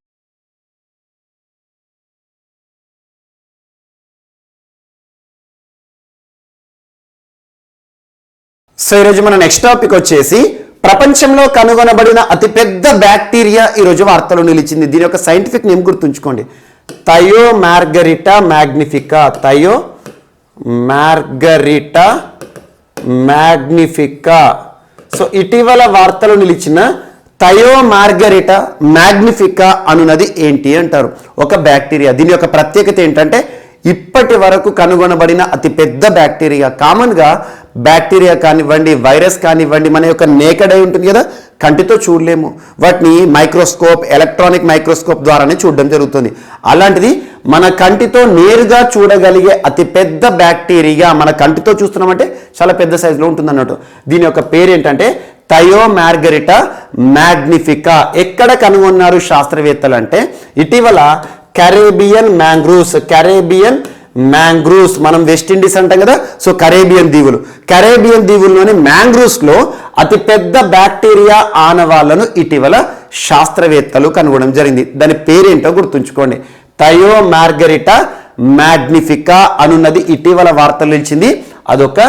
సో ఈరోజు మన నెక్స్ట్ టాపిక్ వచ్చేసి ప్రపంచంలో కనుగొనబడిన అతిపెద్ద బ్యాక్టీరియా ఈరోజు వార్తలు నిలిచింది. దీని యొక్క సైంటిఫిక్ నేమ్ గుర్తుంచుకోండి, థయోమార్గరిటా మ్యాగ్నిఫికా. సో ఇటీవల వార్తలు నిలిచిన థయోమార్గరిటా మ్యాగ్నిఫికా అనున్నది ఏంటి అంటారు. ఒక బ్యాక్టీరియా. దీని యొక్క ప్రత్యేకత ఏంటంటే ఇప్పటి వరకు కనుగొనబడిన అతిపెద్ద బ్యాక్టీరియా. కామన్గా బ్యాక్టీరియా కానివ్వండి వైరస్ కానివ్వండి మన యొక్క నేకెడ్ అయి ఉంటుంది కదా, కంటితో చూడలేము. వాటిని మైక్రోస్కోప్ ఎలక్ట్రానిక్ మైక్రోస్కోప్ ద్వారానే చూడడం జరుగుతుంది. అలాంటిది మన కంటితో నేరుగా చూడగలిగే అతిపెద్ద బ్యాక్టీరియా మన కంటితో చూస్తున్నామంటే చాలా పెద్ద సైజులో ఉంటుంది అన్నట్టు. దీని యొక్క పేరు ఏంటంటే థయోమార్గరిటా మ్యాగ్నిఫికా. ఎక్కడ కనుగొన్నారు శాస్త్రవేత్తలు అంటే ఇటీవల కరేబియన్ మ్యాంగ్రూవ్స్ మనం వెస్ట్ ఇండీస్ అంటాం కదా, సో కరేబియన్ దీవుల్లోని మ్యాంగ్రూవ్స్ లో అతిపెద్ద బ్యాక్టీరియా ఆనవాళ్లను ఇటీవల శాస్త్రవేత్తలు కనుగొనడం జరిగింది. దాని పేరేంటో గుర్తుంచుకోండి, థయో మార్గరిటా మ్యాగ్నిఫికా అనున్నది ఇటీవల వార్తలు నిలిచింది. అదొక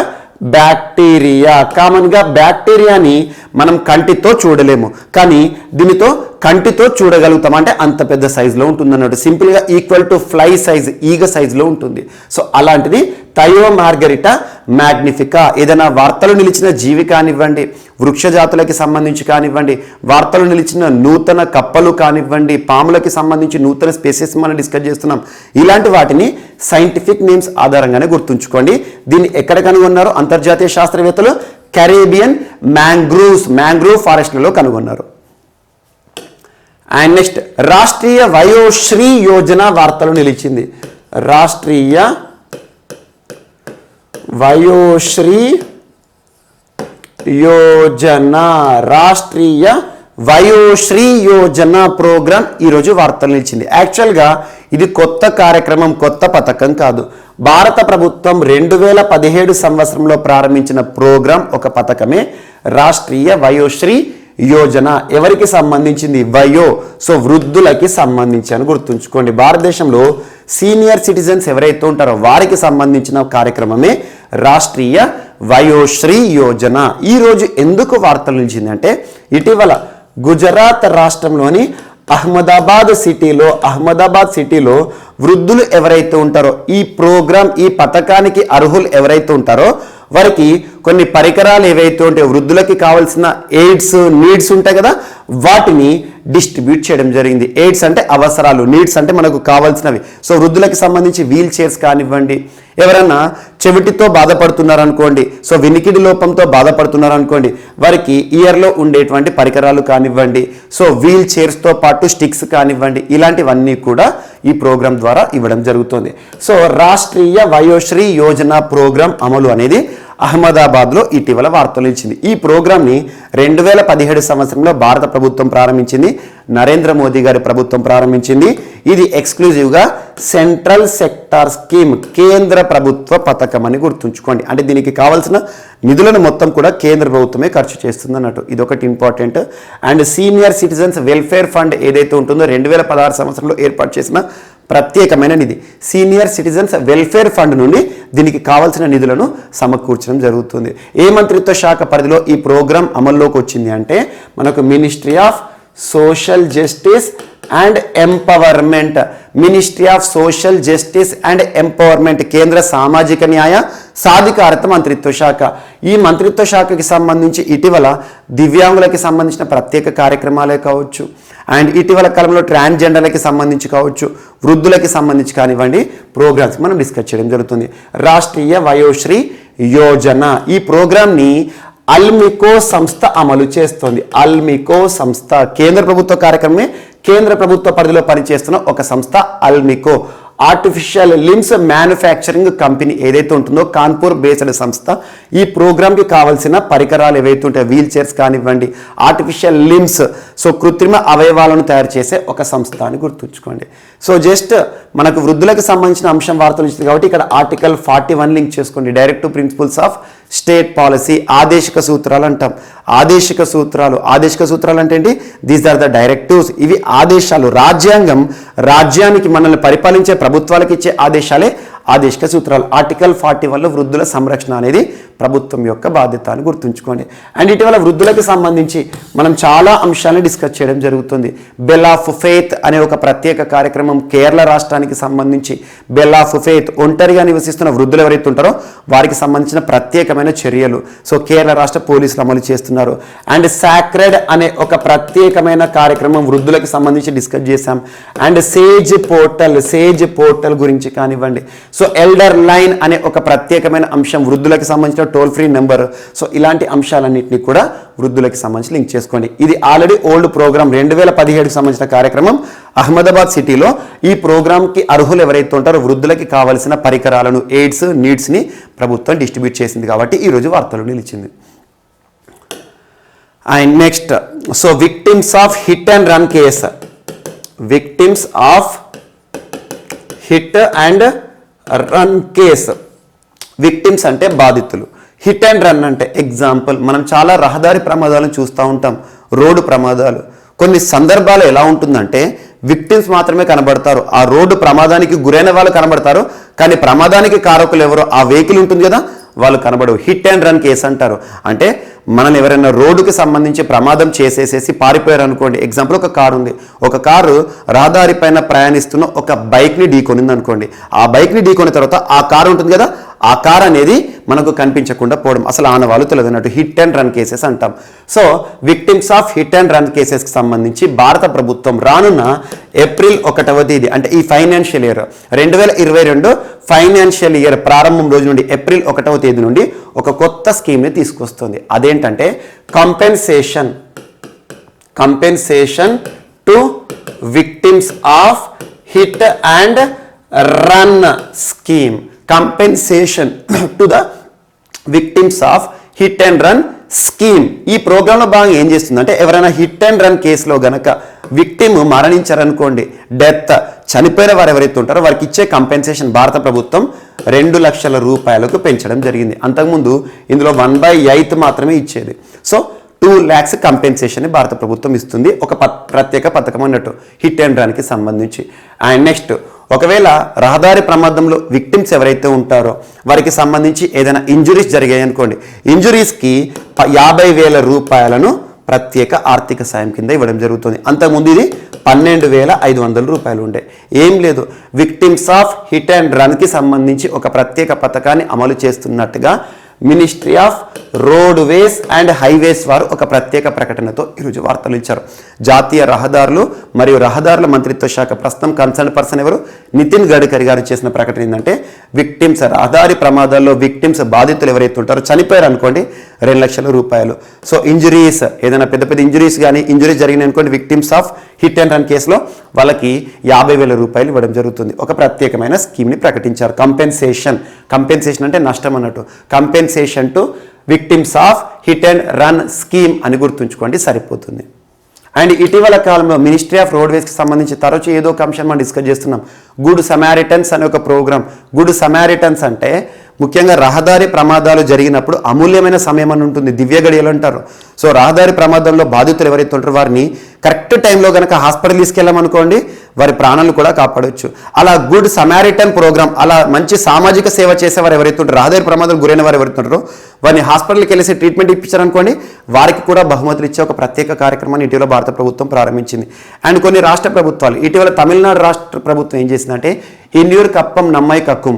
బ్యాక్టీరియా. కామన్ గా బ్యాక్టీరియాని మనం కంటితో చూడలేము, కానీ దీనితో కంటితో చూడగలుగుతాం. అంటే అంత పెద్ద సైజులో ఉంటుంది అన్నట్టు, సింపుల్ గా ఈక్వల్ టు ఫ్లై సైజ్, ఈగ సైజులో ఉంటుంది. సో అలాంటిది థయో మార్గరిటా మ్యాగ్నిఫికా. ఏదైనా వార్తలు నిలిచిన జీవి కానివ్వండి, వృక్ష జాతులకి సంబంధించి కానివ్వండి, వార్తలు నిలిచిన నూతన కప్పలు కానివ్వండి, పాములకి సంబంధించి నూతన స్పీసెస్ మనం డిస్కస్ చేస్తున్నాం. ఇలాంటి వాటిని సైంటిఫిక్ నేమ్స్ ఆధారంగానే గుర్తుంచుకోండి. దీన్ని ఎక్కడ కనుగొన్నారు అంతర్జాతీయ శాస్త్రవేత్తలు? కరేబియన్ మ్యాంగ్రూవ్ ఫారెస్ట్లలో కనుగొన్నారు. అండ్ నెక్స్ట్, రాష్ట్రీయ వయోశ్రీ యోజన వార్తలు నిలిచింది. రాష్ట్రీయ వయోశ్రీ యోజన ప్రోగ్రామ్ ఈరోజు వార్తలు నిలిచింది. యాక్చువల్గా ఇది కొత్త కార్యక్రమం, కొత్త పథకం కాదు. భారత ప్రభుత్వం 2017 సంవత్సరంలో ప్రారంభించిన ప్రోగ్రాం, ఒక పథకమే రాష్ట్రీయ వయోశ్రీ యోజన. ఎవరికి సంబంధించింది? సో వృద్ధులకి సంబంధించి అని గుర్తుంచుకోండి. భారతదేశంలో సీనియర్ సిటిజన్స్ ఎవరైతే ఉంటారో వారికి సంబంధించిన కార్యక్రమమే రాష్ట్రీయ వయోశ్రీ యోజన. ఈరోజు ఎందుకు వార్తలు నిలిచింది అంటే, ఇటీవల గుజరాత్ రాష్ట్రంలోని అహ్మదాబాద్ సిటీలో వృద్ధులు ఎవరైతే ఉంటారో, ఈ పథకానికి అర్హులు ఎవరైతే ఉంటారో వారికి కొన్ని పరికరాలు ఏవైతే ఉంటాయో, వృద్ధులకి కావాల్సిన ఎయిడ్స్ నీడ్స్ ఉంటాయి కదా, వాటిని డిస్ట్రిబ్యూట్ చేయడం జరిగింది. ఎయిడ్స్ అంటే అవసరాలు, నీడ్స్ అంటే మనకు కావాల్సినవి. సో వృద్ధులకి సంబంధించి వీల్ చైర్స్ కానివ్వండి, ఎవరన్నా చెవిటితో బాధపడుతున్నారనుకోండి, సో వినికిడి లోపంతో బాధపడుతున్నారనుకోండి, వారికి ఇయర్లో ఉండేటువంటి పరికరాలు కానివ్వండి, సో వీల్ చైర్స్తో పాటు స్టిక్స్ కానివ్వండి, ఇలాంటివన్నీ కూడా ఈ ప్రోగ్రాం ద్వారా ఇవ్వడం జరుగుతుంది. సో రాష్ట్రీయ వయోశ్రీ యోజన ప్రోగ్రాం అమలు అనేది అహ్మదాబాద్లో ఇటీవల వార్తలు ఇచ్చింది. ఈ ప్రోగ్రామ్ని 2017 సంవత్సరంలో భారత ప్రభుత్వం ప్రారంభించింది, నరేంద్ర మోదీ గారి ప్రభుత్వం ప్రారంభించింది. ఇది ఎక్స్క్లూజివ్గా సెంట్రల్ సెక్టార్ స్కీమ్, కేంద్ర ప్రభుత్వ పథకం అని గుర్తుంచుకోండి. అంటే దీనికి కావాల్సిన నిధులను మొత్తం కూడా కేంద్ర ప్రభుత్వమే ఖర్చు చేస్తుంది అన్నట్టు, ఇదొకటి important. And senior citizens welfare fund ఏదైతే ఉంటుందో 2016 సంవత్సరంలో ఏర్పాటు చేసిన ప్రత్యేకమైన నిధి, సీనియర్ సిటిజన్స్ వెల్ఫేర్ ఫండ్ నుండి దీనికి కావాల్సిన నిధులను సమకూర్చడం జరుగుతుంది. ఏ మంత్రిత్వ శాఖ పరిధిలో ఈ ప్రోగ్రాం అమల్లోకి వచ్చింది అంటే, మనకు ministry of social justice and empowerment, కేంద్ర సామాజిక న్యాయ సాధికారత మంత్రిత్వ శాఖ. ఈ మంత్రిత్వ శాఖకి సంబంధించి ఇటీవల దివ్యాంగులకి సంబంధించిన ప్రత్యేక కార్యక్రమాలే కావచ్చు, అండ్ ఇటీవల కాలంలో ట్రాన్స్జెండర్లకి సంబంధించి కావచ్చు, వృద్ధులకి సంబంధించి కానివ్వండి, ప్రోగ్రామ్స్ మనం డిస్కస్ చేయడం జరుగుతుంది. రాష్ట్రీయ వయోశ్రీ యోజన, ఈ ప్రోగ్రామ్ని అల్మికో సంస్థ అమలు చేస్తుంది. అల్మికో సంస్థ కేంద్ర ప్రభుత్వ కార్యక్రమమే, కేంద్ర ప్రభుత్వ పరిధిలో పనిచేస్తున్న ఒక సంస్థ అల్మికో. ఆర్టిఫిషియల్ లిమ్స్ మ్యానుఫ్యాక్చరింగ్ కంపెనీ ఏదైతే ఉంటుందో, కాన్పూర్ బేస్డ్ సంస్థ. ఈ ప్రోగ్రామ్కి కావాల్సిన పరికరాలు ఏవైతే ఉంటాయో, వీల్ చైర్స్ కానివ్వండి, ఆర్టిఫిషియల్ లిమ్స్, సో కృత్రిమ అవయవాలను తయారు చేసే ఒక సంస్థ అని గుర్తుంచుకోండి. సో జస్ట్ మనకు వృద్ధులకు సంబంధించిన అంశం వార్తలు ఇస్తుంది కాబట్టి ఇక్కడ ఆర్టికల్ 41 లింక్ చేసుకోండి. Directive principles of state policy, ఆదేశిక సూత్రాలు అంటాం. ఆదేశిక సూత్రాలు అంటే ఏంటి? These are the directives. ఇవి ఆదేశాలు. రాజ్యానికి మనల్ని పరిపాలించే ప్రభుత్వాలకు ఇచ్చే ఆదేశాలే ఆదేశిక సూత్రాలు. ఆర్టికల్ 41లో వృద్ధుల సంరక్షణ అనేది ప్రభుత్వం యొక్క బాధ్యత అని గుర్తుంచుకోండి. అండ్ ఇటీవల వృద్ధులకు సంబంధించి మనం చాలా అంశాలను డిస్కస్ చేయడం జరుగుతుంది. బెల్ ఆఫ్ ఫెయిత్ అనే ఒక ప్రత్యేక కార్యక్రమం కేరళ రాష్ట్రానికి సంబంధించి. బెల్ ఆఫ్ ఫెయిత్, ఒంటరిగా నివసిస్తున్న వృద్ధులు ఎవరైతే ఉంటారో వారికి సంబంధించిన ప్రత్యేకమైన చర్యలు సో కేరళ రాష్ట్ర పోలీసులు అమలు చేస్తున్నారు. అండ్ సాక్రెడ్ అనే ఒక ప్రత్యేకమైన కార్యక్రమం వృద్ధులకు సంబంధించి డిస్కస్ చేశాం. అండ్ సేజ్ పోర్టల్ గురించి కానివ్వండి. సో ఎల్డర్ లైన్ అనే ఒక ప్రత్యేకమైన అంశం, వృద్ధులకు సంబంధించిన టోల్ ఫ్రీ నెంబర్. సో ఇలాంటి అంశాలన్నింటినీ కూడా వృద్ధులకి సంబంధించి లింక్ చేసుకోండి. ఇది ఆల్రెడీ ఓల్డ్ ప్రోగ్రామ్, 2017కి సంబంధించిన కార్యక్రమం. అహ్మదాబాద్ సిటీలో ఈ ప్రోగ్రామ్కి అర్హులు ఎవరైతే ఉంటారో వృద్ధులకి కావాల్సిన పరికరాలను, ఎయిడ్స్ నీడ్స్ని ప్రభుత్వం డిస్ట్రిబ్యూట్ చేసింది కాబట్టి ఈరోజు వార్తలు నిలిచింది. And next, so victims of hit and run case, victims of hit and run case. Victims అంటే బాధితులు, హిట్ అండ్ రన్ అంటే ఎగ్జాంపుల్ మనం చాలా రహదారి ప్రమాదాలను చూస్తూ ఉంటాం, రోడ్డు ప్రమాదాలు. కొన్ని సందర్భాలు ఎలా ఉంటుందంటే విక్టిమ్స్ మాత్రమే కనబడతారు, ఆ రోడ్డు ప్రమాదానికి గురైన వాళ్ళు కనబడతారు, కానీ ప్రమాదానికి కారకులు ఎవరో ఆ వెహికల్ ఉంటుంది కదా వాళ్ళు కనబడవు. హిట్ అండ్ రన్ కేసు అంటారు. అంటే మనం ఎవరైనా రోడ్డుకి సంబంధించి ప్రమాదం చేసేసేసి పారిపోయారు అనుకోండి. ఎగ్జాంపుల్ ఒక కారు ఉంది, ఒక కారు రహదారి పైన ప్రయాణిస్తున్న ఒక బైక్ని ఢీకొనింది అనుకోండి. ఆ బైక్ని ఢీకొన్న తర్వాత ఆ కారు ఉంటుంది కదా, ఆ కార్ అనేది మనకు కనిపించకుండా పోవడం, అసలు ఆనవాళ్ళు తెలియదు అన్నట్టు హిట్ అండ్ రన్ కేసెస్ అంటాం. So victims of hit and run కేసెస్కి సంబంధించి భారత ప్రభుత్వం రానున్న ఏప్రిల్ 1వ తేదీ అంటే ఈ ఫైనాన్షియల్ ఇయర్ 2022 ఫైనాన్షియల్ ఇయర్ ప్రారంభం రోజు నుండి ఏప్రిల్ 1వ తేదీ నుండి ఒక కొత్త స్కీమ్ని తీసుకొస్తుంది. అదేంటంటే compensation to victims of hit and run scheme. Compensation to the victims of hit and run scheme. ఈ ప్రోగ్రాంలో భాగంగా ఏం చేస్తుందంటే ఎవరైనా హిట్ అండ్ రన్ కేసులో గనక విక్టిమ్ మరణించారనుకోండి, డెత్ చనిపోయిన వారు ఎవరైతే ఉంటారో వారికి ఇచ్చే కంపెన్సేషన్ భారత ప్రభుత్వం 2 లక్షల రూపాయలకు పెంచడం జరిగింది. అంతకుముందు ఇందులో 1/8 మాత్రమే ఇచ్చేది. సో 2 lakhs కంపెన్సేషన్ భారత ప్రభుత్వం ఇస్తుంది, ఒక ప్రత్యేక పథకం అన్నట్టు హిట్ అండ్ రన్కి సంబంధించి. అండ్ నెక్స్ట్ ఒకవేళ రహదారి ప్రమాదంలో విక్టిమ్స్ ఎవరైతే ఉంటారో వారికి సంబంధించి ఏదైనా ఇంజురీస్ జరిగాయి అనుకోండి, ఇంజురీస్కి 50,000 రూపాయలను ప్రత్యేక ఆర్థిక సాయం కింద ఇవ్వడం జరుగుతుంది. అంతకుముందు ఇది 12,500 రూపాయలు ఉండే. ఏం లేదు, విక్టిమ్స్ ఆఫ్ హిట్ అండ్ రన్కి సంబంధించి ఒక ప్రత్యేక పథకాన్ని అమలు చేస్తున్నట్టుగా ministry of roadways and highways వారు ఒక ప్రత్యేక ప్రకటనతో ఈరోజు వార్తలు ఇచ్చారు. జాతీయ రహదారులు మరియు రహదారుల మంత్రిత్వ శాఖ ప్రస్తుతం కన్సర్న్ పర్సన్ ఎవరు, నితిన్ గడ్కరీ గారు చేసిన ప్రకటన ఏంటంటే విక్టిమ్స్ రహదారి ప్రమాదాల్లో విక్టిమ్స్ బాధితులు ఎవరైతే ఉంటారో చనిపోయారు అనుకోండి 2 లక్షల రూపాయలు. సో ఇంజురీస్ ఏదైనా పెద్ద పెద్ద ఇంజురీస్ కానీ ఇంజురీస్ జరిగినాయి అనుకోండి victims of hit and run కేసులో వాళ్ళకి 50,000 రూపాయలు ఇవ్వడం జరుగుతుంది. ఒక ప్రత్యేకమైన స్కీమ్ని ప్రకటించారు. కంపెన్సేషన్ అంటే నష్టం అన్నట్టు. Compensation to victims of hit and run scheme అని గుర్తుంచుకోండి సరిపోతుంది. అండ్ ఇటీవల కాలంలో మినిస్ట్రీ ఆఫ్ రోడ్వేస్కి సంబంధించి తరచూ ఏదో ఒక అంశం మనం డిస్కస్ చేస్తున్నాం. గుడ్ సమారిటన్స్ అనే ఒక ప్రోగ్రామ్. గుడ్ సమారిటన్స్ అంటే ముఖ్యంగా రహదారి ప్రమాదాలు జరిగినప్పుడు అమూల్యమైన సమయం అని ఉంటుంది, దివ్య గడియలు అంటారు. సో రహదారి ప్రమాదంలో బాధితులు ఎవరైతే ఉంటారో వారిని కరెక్ట్ టైంలో కనుక హాస్పిటల్ తీసుకెళ్ళామనుకోండి వారి ప్రాణాలు కూడా కాపాడవచ్చు. అలా గుడ్ సమారిటన్ ప్రోగ్రామ్, అలా మంచి సామాజిక సేవ చేసేవారు ఎవరైతే ఉంటారో రహదారి ప్రమాదాలు గురైన వారు ఎవరైతే ఉంటారో వారిని హాస్పిటల్కి వెళ్ళేసి ట్రీట్మెంట్ ఇప్పించారనుకోండి వారికి కూడా బహుమతులు ఇచ్చే ఒక ప్రత్యేక కార్యక్రమాన్ని ఇటీవల భారత ప్రభుత్వం ప్రారంభించింది. అండ్ కొన్ని రాష్ట్ర ప్రభుత్వాలు, ఇటీవల తమిళనాడు రాష్ట్ర ప్రభుత్వం ఏం చేసిందంటే ఇన్యూర్ కప్పం నమ్మై కక్కుం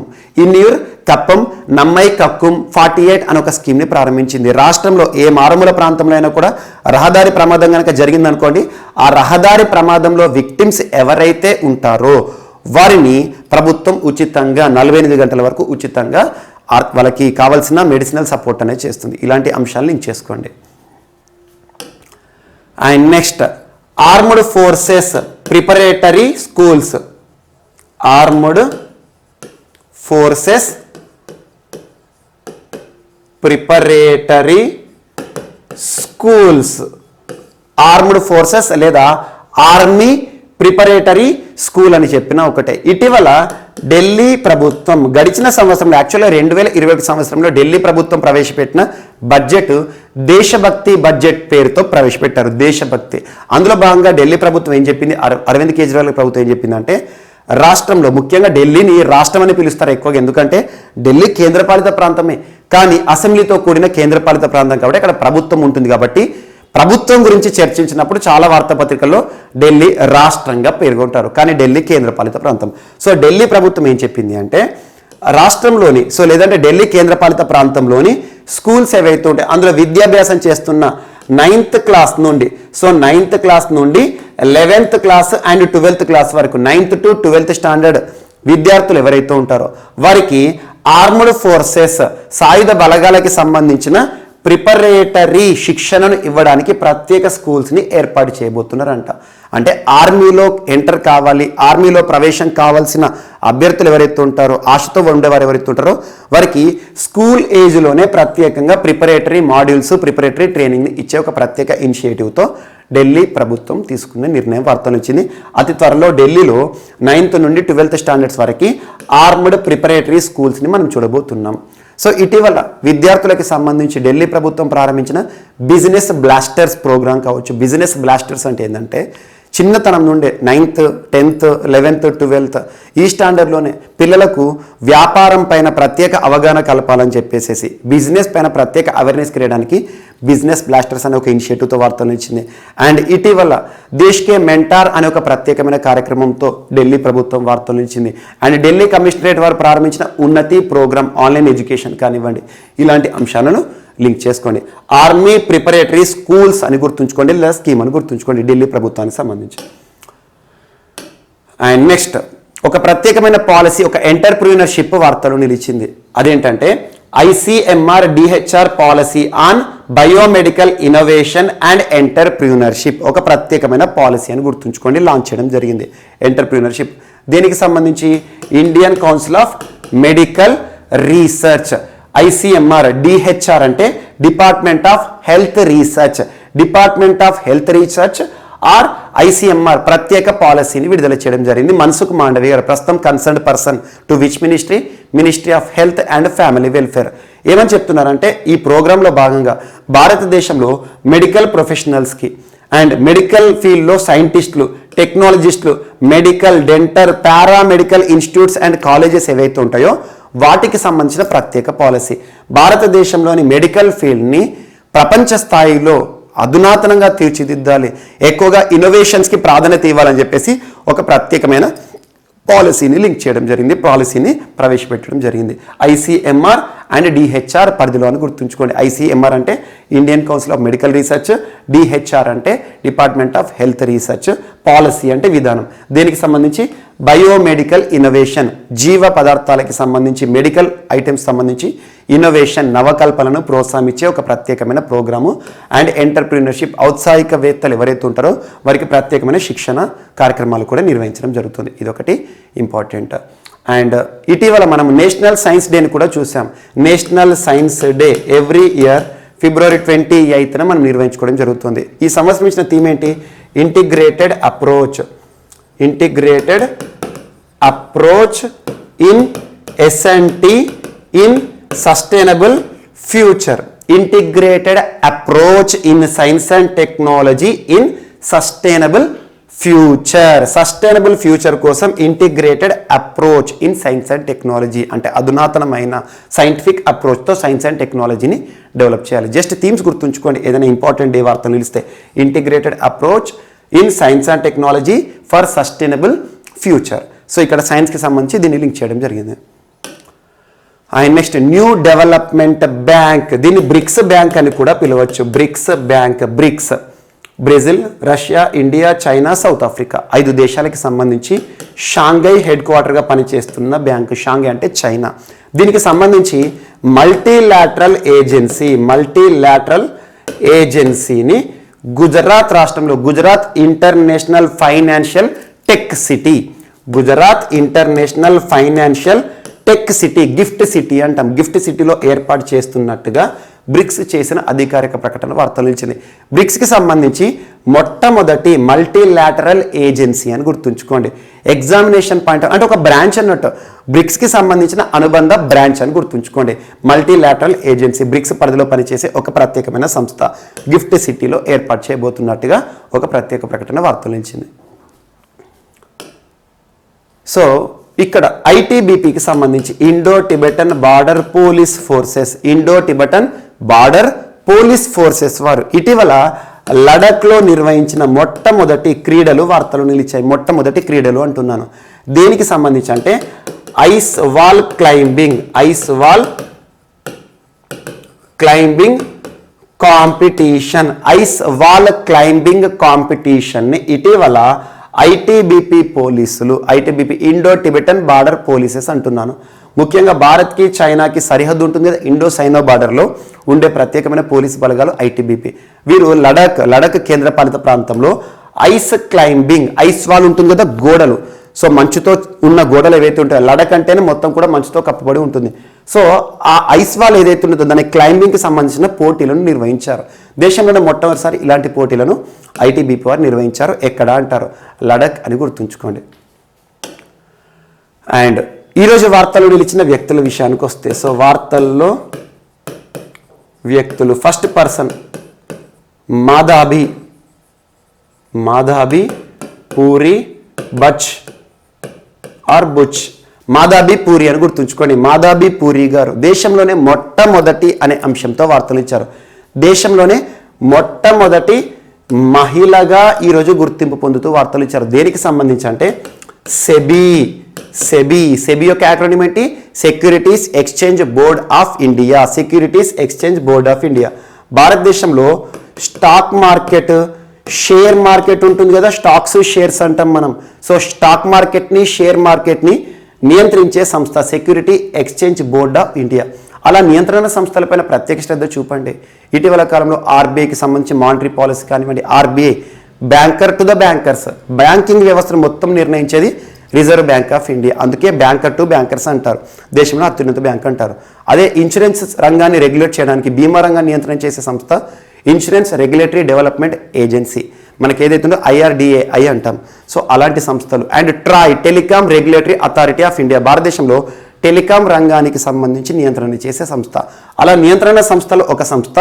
48 అని ఒక స్కీమ్ని ప్రారంభించింది. రాష్ట్రంలో ఏ మారుమూల ప్రాంతంలో అయినా కూడా రహదారి ప్రమాదం కనుక జరిగిందనుకోండి, ఆ రహదారి ప్రమాదంలో విక్టిమ్స్ ఎవరైతే ఉంటారో వారిని ప్రభుత్వం ఉచితంగా 48 గంటల వరకు ఉచితంగా వాళ్ళకి కావాల్సిన మెడిసినల్ సపోర్ట్ అనేది చేస్తుంది. ఇలాంటి అంశాలు లింక్ చేసుకోండి. And next armed forces preparatory schools. Armed forces preparatory schools. Armed forces లేదా ఆర్మీ ప్రిపరేటరీ స్కూల్ అని చెప్పిన ఒకటే. ఇటీవల ఢిల్లీ ప్రభుత్వం గడిచిన సంవత్సరంలో యాక్చువల్గా 2021 సంవత్సరంలో ఢిల్లీ ప్రభుత్వం ప్రవేశపెట్టిన బడ్జెట్ దేశభక్తి బడ్జెట్ పేరుతో ప్రవేశపెట్టారు. దేశభక్తి. అందులో భాగంగా ఢిల్లీ ప్రభుత్వం ఏం చెప్పింది, అరవింద్ కేజ్రీవాల్ ప్రభుత్వం ఏం చెప్పిందంటే రాష్ట్రంలో ముఖ్యంగా ఢిల్లీని రాష్ట్రం అని పిలుస్తారు ఎక్కువగా, ఎందుకంటే ఢిల్లీ కేంద్రపాలిత ప్రాంతమే కానీ అసెంబ్లీతో కూడిన కేంద్రపాలిత ప్రాంతం కాబట్టి అక్కడ ప్రభుత్వం ఉంటుంది. కాబట్టి ప్రభుత్వం గురించి చర్చించినప్పుడు చాలా వార్తాపత్రికల్లో ఢిల్లీ రాష్ట్రంగా పేర్కొంటారు కానీ ఢిల్లీ కేంద్రపాలిత ప్రాంతం. సో ఢిల్లీ ప్రభుత్వం ఏం చెప్పింది అంటే రాష్ట్రంలోని లేదంటే ఢిల్లీ కేంద్రపాలిత ప్రాంతంలోని స్కూల్స్ ఏవైతే ఉంటాయి అందులో విద్యాభ్యాసం చేస్తున్న 9th క్లాస్ నుండి 9th క్లాస్ నుండి 11th class and 12th class వరకు 9th to 12th స్టాండర్డ్ విద్యార్థులు ఎవరైతే ఉంటారో వారికి ఆర్మ్డ్ ఫోర్సెస్ సాయుధ బలగాలకి సంబంధించిన ప్రిపరేటరీ శిక్షణను ఇవ్వడానికి ప్రత్యేక స్కూల్స్ని ఏర్పాటు చేయబోతున్నారంట. అంటే ఆర్మీలో ఎంటర్ కావాలి, ఆర్మీలో ప్రవేశం కావాల్సిన అభ్యర్థులు ఎవరైతే ఉంటారో ఆశతో ఉండేవారు ఎవరైతే ఉంటారో వారికి స్కూల్ ఏజ్లోనే ప్రత్యేకంగా ప్రిపరేటరీ మాడ్యూల్స్ ప్రిపరేటరీ ట్రైనింగ్ని ఇచ్చే ఒక ప్రత్యేక ఇనిషియేటివ్తో ఢిల్లీ ప్రభుత్వం తీసుకున్న నిర్ణయం వార్తలు వచ్చింది. అతి త్వరలో ఢిల్లీలో 9th నుండి 12th స్టాండర్డ్స్ వరకు ఆర్మ్డ్ ప్రిపరేటరీ స్కూల్స్ని మనం చూడబోతున్నాం. సో ఇటీవల విద్యార్థులకు సంబంధించి ఢిల్లీ ప్రభుత్వం ప్రారంభించిన బిజినెస్ బ్లాస్టర్స్ ప్రోగ్రాం కావచ్చు. బిజినెస్ బ్లాస్టర్స్ అంటే ఏంటంటే చిన్నతనం నుండే 9th, 10th, 11th, 12th ఈ స్టాండర్డ్లోనే పిల్లలకు వ్యాపారం పైన ప్రత్యేక అవగాహన కలపాలని చెప్పేసి బిజినెస్ పైన ప్రత్యేక అవేర్నెస్ క్రియడానికి బిజినెస్ బ్లాస్టర్స్ అనే ఒక ఇనిషియేటివ్తో వార్తలు ఇచ్చింది. అండ్ ఇటీవల దేశ్కే మెంటార్ అనే ఒక ప్రత్యేకమైన కార్యక్రమంతో ఢిల్లీ ప్రభుత్వం వార్తలు ఇచ్చింది. అండ్ ఢిల్లీ కమిషనరేట్ వారు ప్రారంభించిన ఉన్నతి ప్రోగ్రామ్ ఆన్లైన్ ఎడ్యుకేషన్ కానివ్వండి, ఇలాంటి అంశాలను లింక్ చేసుకోండి. ఆర్మీ ప్రిపరేటరీ స్కూల్స్ అని గుర్తుంచుకోండి, లేదా స్కీమ్ అని గుర్తుంచుకోండి ఢిల్లీ ప్రభుత్వానికి సంబంధించి. అండ్ నెక్స్ట్ ఒక ప్రత్యేకమైన పాలసీ, ఒక ఎంటర్ప్రీనర్షిప్ వార్తలు నిలిచింది. అదేంటంటే ICMR DHR policy on biomedical innovation and entrepreneurship, ఒక ప్రత్యేకమైన పాలసీ అని గుర్తుంచుకోండి, లాంచ్ చేయడం జరిగింది. ఎంటర్ప్రీనర్షిప్ దేనికి సంబంధించి Indian council of medical research. ICMR DHR అంటే department of health research. Department of health research or ICMR ప్రత్యేక పాలసీని విడుదల చేయడం జరిగింది. మన్సుఖ్ మాండవీయ గారు ప్రస్తుతం concerned person to which ministry of health and family welfare. ఏమని చెప్తున్నారంటే ఈ ప్రోగ్రాంలో భాగంగా భారతదేశంలో మెడికల్ ప్రొఫెషనల్స్కి అండ్ మెడికల్ ఫీల్డ్లో సైంటిస్టులు, టెక్నాలజిస్టులు, medical, dental, paramedical institutes and colleges ఏవైతే ఉంటాయో వాటికి సంబంధించిన ప్రత్యేక పాలసీ. భారతదేశంలోని మెడికల్ ఫీల్డ్ని ప్రపంచ స్థాయిలో అధునాతనంగా తీర్చిదిద్దాలి, ఎక్కువగా ఇన్నోవేషన్స్కి ప్రాధాన్యత ఇవ్వాలని చెప్పేసి ఒక ప్రత్యేకమైన పాలసీని లింక్ చేయడం జరిగింది, పాలసీని ప్రవేశపెట్టడం జరిగింది. ICMR అండ్ DHR పరిధిలో అని గుర్తుంచుకోండి. ICMR అంటే Indian council of medical research, DHR అంటే department of health research, policy అంటే విధానం. దేనికి సంబంధించి బయోమెడికల్ ఇన్నోవేషన్, జీవ పదార్థాలకి సంబంధించి మెడికల్ ఐటమ్స్ సంబంధించి ఇన్నోవేషన్, నవకల్పనను ప్రోత్సహించే ఒక ప్రత్యేకమైన ప్రోగ్రాము. అండ్ ఎంటర్ప్రీనర్షిప్, ఔత్సాహికవేత్తలు ఎవరైతే ఉంటారో వారికి ప్రత్యేకమైన శిక్షణ కార్యక్రమాలు కూడా నిర్వహించడం జరుగుతుంది. ఇదొకటి ఇంపార్టెంట్. అండ్ ఇటీవల మనం నేషనల్ సైన్స్ డేని కూడా చూసాం. National science day every year February 28న మనం నిర్వహించుకోవడం జరుగుతుంది. ఈ సంవత్సరం ఇచ్చిన థీమ్ ఏంటి? Integrated approach. Integrated approach in S&T in sustainable future. Integrated approach in science and technology in sustainable future. Sustainable future కోసం integrated approach in science and technology అంటే అధునాతనమైన సైంటిఫిక్ అప్రోచ్తో సైన్స్ అండ్ టెక్నాలజీని డెవలప్ చేయాలి. Just themes గుర్తుంచుకోండి, ఏదైనా important day వార్తలు నిలిస్తే. Integrated approach in science and technology for sustainable future. So ఇక్కడ సైన్స్కి సంబంధించి దీన్ని లింక్ చేయడం జరిగింది. And next new Development bank, దీన్ని బ్రిక్స్ బ్యాంక్ అని కూడా పిలవచ్చు. Bricks bank, bricks Brazil, Russia, India, China, south Africa 5 దేశాలకి సంబంధించి షాంఘై హెడ్ క్వార్టర్గా పనిచేస్తున్న బ్యాంకు. షాంఘై అంటే చైనా. దీనికి సంబంధించి మల్టీలాటరల్ ఏజెన్సీని గుజరాత్ రాష్ట్రంలో Gujarat international financial tech city, Gujarat international financial tech city, gift city అంటాం, గిఫ్ట్ సిటీలో ఏర్పాటు చేస్తున్నట్టుగా బ్రిక్స్ చేసిన అధికారిక ప్రకటన వార్తలు నిలిచింది. బ్రిక్స్కి సంబంధించి మొట్టమొదటి మల్టీలాటరల్ ఏజెన్సీ అని గుర్తుంచుకోండి. ఎగ్జామినేషన్ పాయింట్ అంటే ఒక బ్రాంచ్ అన్నట్టు, బ్రిక్స్కి సంబంధించిన అనుబంధ బ్రాంచ్ అని గుర్తుంచుకోండి. మల్టీలాటరల్ ఏజెన్సీ బ్రిక్స్ పరిధిలో పనిచేసే ఒక ప్రత్యేకమైన సంస్థ గిఫ్ట్ సిటీలో ఏర్పాటు చేయబోతున్నట్టుగా ఒక ప్రత్యేక ప్రకటన వార్తలు నిలిచింది. సో ఇక్కడ ITBPకి సంబంధించి Indo Tibetan border police forces, Indo Tibetan border police forces వారు ఇటీవల లడఖ్లో నిర్వహించిన మొట్టమొదటి క్రీడలు వార్తలు నిలిచాయి. మొట్టమొదటి క్రీడలు అంటున్నాను. దేనికి సంబంధించి అంటే ice wall climbing competition, ice wall climbing కాంపిటీషన్ని ఇటీవల ITBP పోలీసులు, ITBP Indo Tibetan border polices అంటున్నాను. ముఖ్యంగా భారత్కి చైనాకి సరిహద్దు ఉంటుంది కదా, ఇండో సైనో బార్డర్లో ఉండే ప్రత్యేకమైన పోలీసు బలగాలు ITBP. వీరు లడఖ్ కేంద్రపాలిత ప్రాంతంలో ఐస్ క్లైంబింగ్, ఐస్ వాల్ ఉంటుంది కదా గోడలు, సో మంచుతో ఉన్న గోడలు ఏవైతే ఉంటాయో లడక్ అంటేనే మొత్తం కూడా మంచుతో కప్పబడి ఉంటుంది. సో ఆ ఐస్ వాల్ ఏదైతే ఉంటుందో దాని క్లైంబింగ్కి సంబంధించిన పోటీలను నిర్వహించారు. దేశంలోనే మొట్టమొదటిసారి ఇలాంటి పోటీలను ఐటీబీపీ వారు నిర్వహించారు. ఎక్కడ అంటారు? లడక్ అని గుర్తుంచుకోండి. అండ్ ఈరోజు వార్తలు నిలిచిన వ్యక్తుల విషయానికి వస్తే, సో వార్తల్లో వ్యక్తులు first person Madhabi Puri Buch or Buch. Madhabi Puri అని గుర్తుంచుకోండి. మాధాబి పూరి గారు దేశంలోనే మొట్టమొదటి అనే అంశంతో వార్తలు ఇచ్చారు. దేశంలోనే మొట్టమొదటి మహిళగా ఈరోజు గుర్తింపు పొందుతూ వార్తలు ఇచ్చారు. దేనికి సంబంధించి అంటే సెబీ యొక్క యాక్రోనిమ్ ఏంటి? Securities exchange board of India. Securities exchange board of India. భారతదేశంలో స్టాక్ మార్కెట్, షేర్ మార్కెట్ ఉంటుంది కదా, స్టాక్స్ షేర్స్ అంటాం మనం. సో స్టాక్ మార్కెట్ని, షేర్ మార్కెట్ని నియంత్రించే సంస్థ security exchange board of India. అలా నియంత్రణ సంస్థలపైన ప్రత్యేక శ్రద్ధ చూపండి. ఇటీవల కాలంలో ఆర్బీఐకి సంబంధించి మానిటరీ పాలసీ కానివ్వండి, RBI banker to the bankers, banking వ్యవస్థను మొత్తం నిర్ణయించేది రిజర్వ్ బ్యాంక్ ఆఫ్ ఇండియా. అందుకే బ్యాంకర్ టు బ్యాంకర్స్ అంటారు, దేశంలో అత్యున్నత బ్యాంక్ అంటారు. అదే ఇన్సూరెన్స్ రంగాన్ని రెగ్యులేట్ చేయడానికి బీమా రంగాన్ని నియంత్రణ చేసే సంస్థ ఇన్సూరెన్స్ రెగ్యులేటరీ డెవలప్మెంట్ ఏజెన్సీ, మనకి ఏదైతే ఉందో IRDAI అంటాం. సో అలాంటి సంస్థలు. And Troy telecom regulatory authority of India, భారతదేశంలో టెలికాం రంగానికి సంబంధించి నియంత్రణ చేసే సంస్థ. అలా నియంత్రణ సంస్థలో ఒక సంస్థ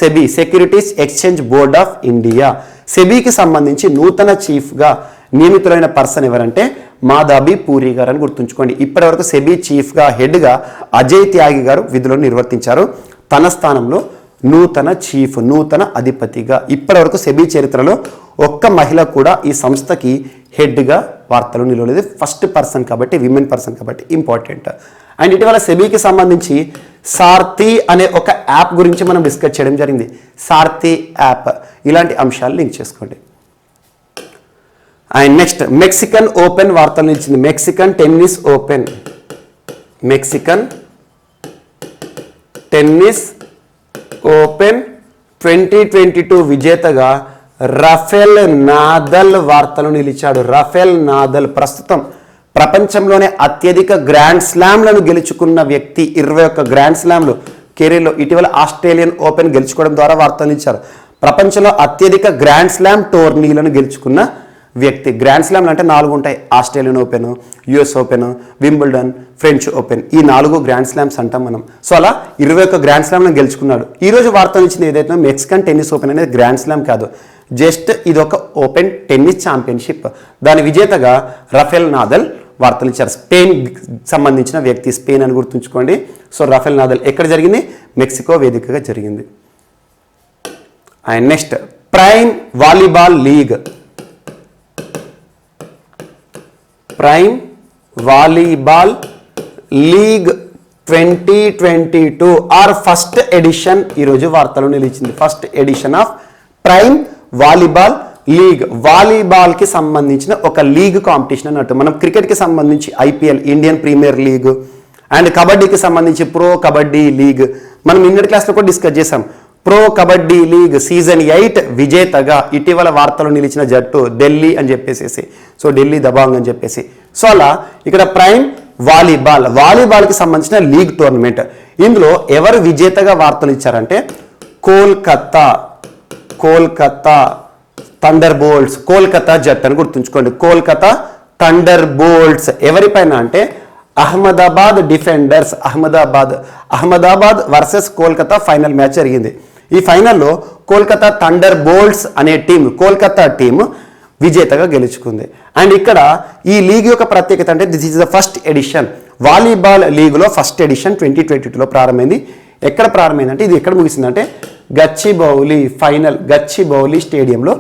SEBI, securities exchange board of India. సెబీకి సంబంధించి నూతన చీఫ్గా నియమితులైన పర్సన్ ఎవరంటే మాధాబి పూరి గారు అని గుర్తుంచుకోండి. ఇప్పటివరకు సెబీ చీఫ్గా, హెడ్గా అజయ్ త్యాగి గారు విధులను నిర్వర్తించారు. తన స్థానంలో నూతన చీఫ్, నూతన అధిపతిగా ఇప్పటివరకు సెబీ చరిత్రలో ఒక్క మహిళ కూడా ఈ సంస్థకి హెడ్గా వార్తలు నిలవలేదు. ఫస్ట్ పర్సన్ కాబట్టి, విమెన్ పర్సన్ కాబట్టి ఇంపార్టెంట్. అండ్ ఇటీవల సెబీకి సంబంధించి సారథి అనే ఒక యాప్ గురించి మనం డిస్కస్ చేయడం జరిగింది. సారథి యాప్, ఇలాంటి అంశాలు లింక్ చేసుకోండి. అండ్ నెక్స్ట్ మెక్సికన్ ఓపెన్ వార్తలు నిలిచింది. మెక్సికన్ టెన్నిస్ ఓపెన్ 2022 విజేతగా రఫెల్ నాదల్ వార్తలు నిలిచాడు. రఫెల్ నాదల్ ప్రస్తుతం ప్రపంచంలోనే అత్యధిక గ్రాండ్ స్లామ్లను గెలుచుకున్న వ్యక్తి. 21 గ్రాండ్ స్లామ్లు కెరీర్లో. ఇటీవల ఆస్ట్రేలియన్ ఓపెన్ గెలుచుకోవడం ద్వారా వార్తలు నిలిచారు. ప్రపంచంలో అత్యధిక గ్రాండ్ స్లామ్ టోర్నీలను గెలుచుకున్న వ్యక్తి. గ్రాండ్ స్లామ్లు అంటే 4 ఉంటాయి. Australian open, US open, Wimbledon, French open, ఈ 4 గ్రాండ్ స్లామ్స్ అంటాం మనం. సో అలా 21 గ్రాండ్ స్లామ్లను గెలుచుకున్నాడు. ఈరోజు వార్తలు ఇచ్చింది ఏదైతే మెక్సికన్ టెన్నిస్ ఓపెన్ అనేది గ్రాండ్ స్లామ్ కాదు, జస్ట్ ఇది ఒక ఓపెన్ టెన్నిస్ ఛాంపియన్షిప్. దాని విజేతగా రఫెల్ నాదల్ వార్తలు ఇచ్చారు. స్పెయిన్ సంబంధించిన వ్యక్తి, స్పెయిన్ అని గుర్తుంచుకోండి. సో రఫెల్ నాదల్ ఎక్కడ జరిగింది? మెక్సికో వేదికగా జరిగింది. And next Prime volleyball League. Prime volleyball League 2022 are first edition ఈరోజు వార్తలు నిలిచింది. First edition of Prime volleyball League. వాలీబాల్కి సంబంధించిన ఒక లీగ్ కాంపిటీషన్ అన్నట్టు. మనం క్రికెట్కి సంబంధించి IPL, Indian Premier League, and కబడ్డీకి సంబంధించి ప్రో కబడ్డీ లీగ్ మనం నిన్నటి క్లాస్లో కూడా డిస్కస్ చేసాం. ప్రో కబడ్డీ లీగ్ సీజన్ 8 విజేతగా ఇటీవల వార్తలు నిలిచిన జట్టు ఢిల్లీ అని చెప్పేసి, సో ఢిల్లీ దబాంగ్ అని చెప్పేసి. సో అలా ఇక్కడ ప్రైమ్ వాలీబాల్కి సంబంధించిన లీగ్ టోర్నమెంట్. ఇందులో ఎవరు విజేతగా వార్తలు ఇచ్చారంటే కోల్కతా థండర్ బోల్ట్స్, కోల్కతా జట్టు అని గుర్తుంచుకోండి. కోల్కతా థండర్ బోల్ట్స్ ఎవరిపైన అంటే Ahmedabad defenders. Ahmedabad versus Kolkata final match జరిగింది. ఈ ఫైనల్లో కోల్కతా థండర్ బోల్ట్స్ అనే టీం, కోల్కతా టీం విజేతగా గెలుచుకుంది. అండ్ ఇక్కడ ఈ లీగ్ యొక్క ప్రత్యేకత అంటే this is the first edition. Volleyball లీగ్లో ఫస్ట్ ఎడిషన్ 2022లో ప్రారంభమైంది. ఎక్కడ ప్రారంభమైందంటే ఇది ఎక్కడ ముగిసిందంటే గచ్చిబౌలి స్టేడియంలో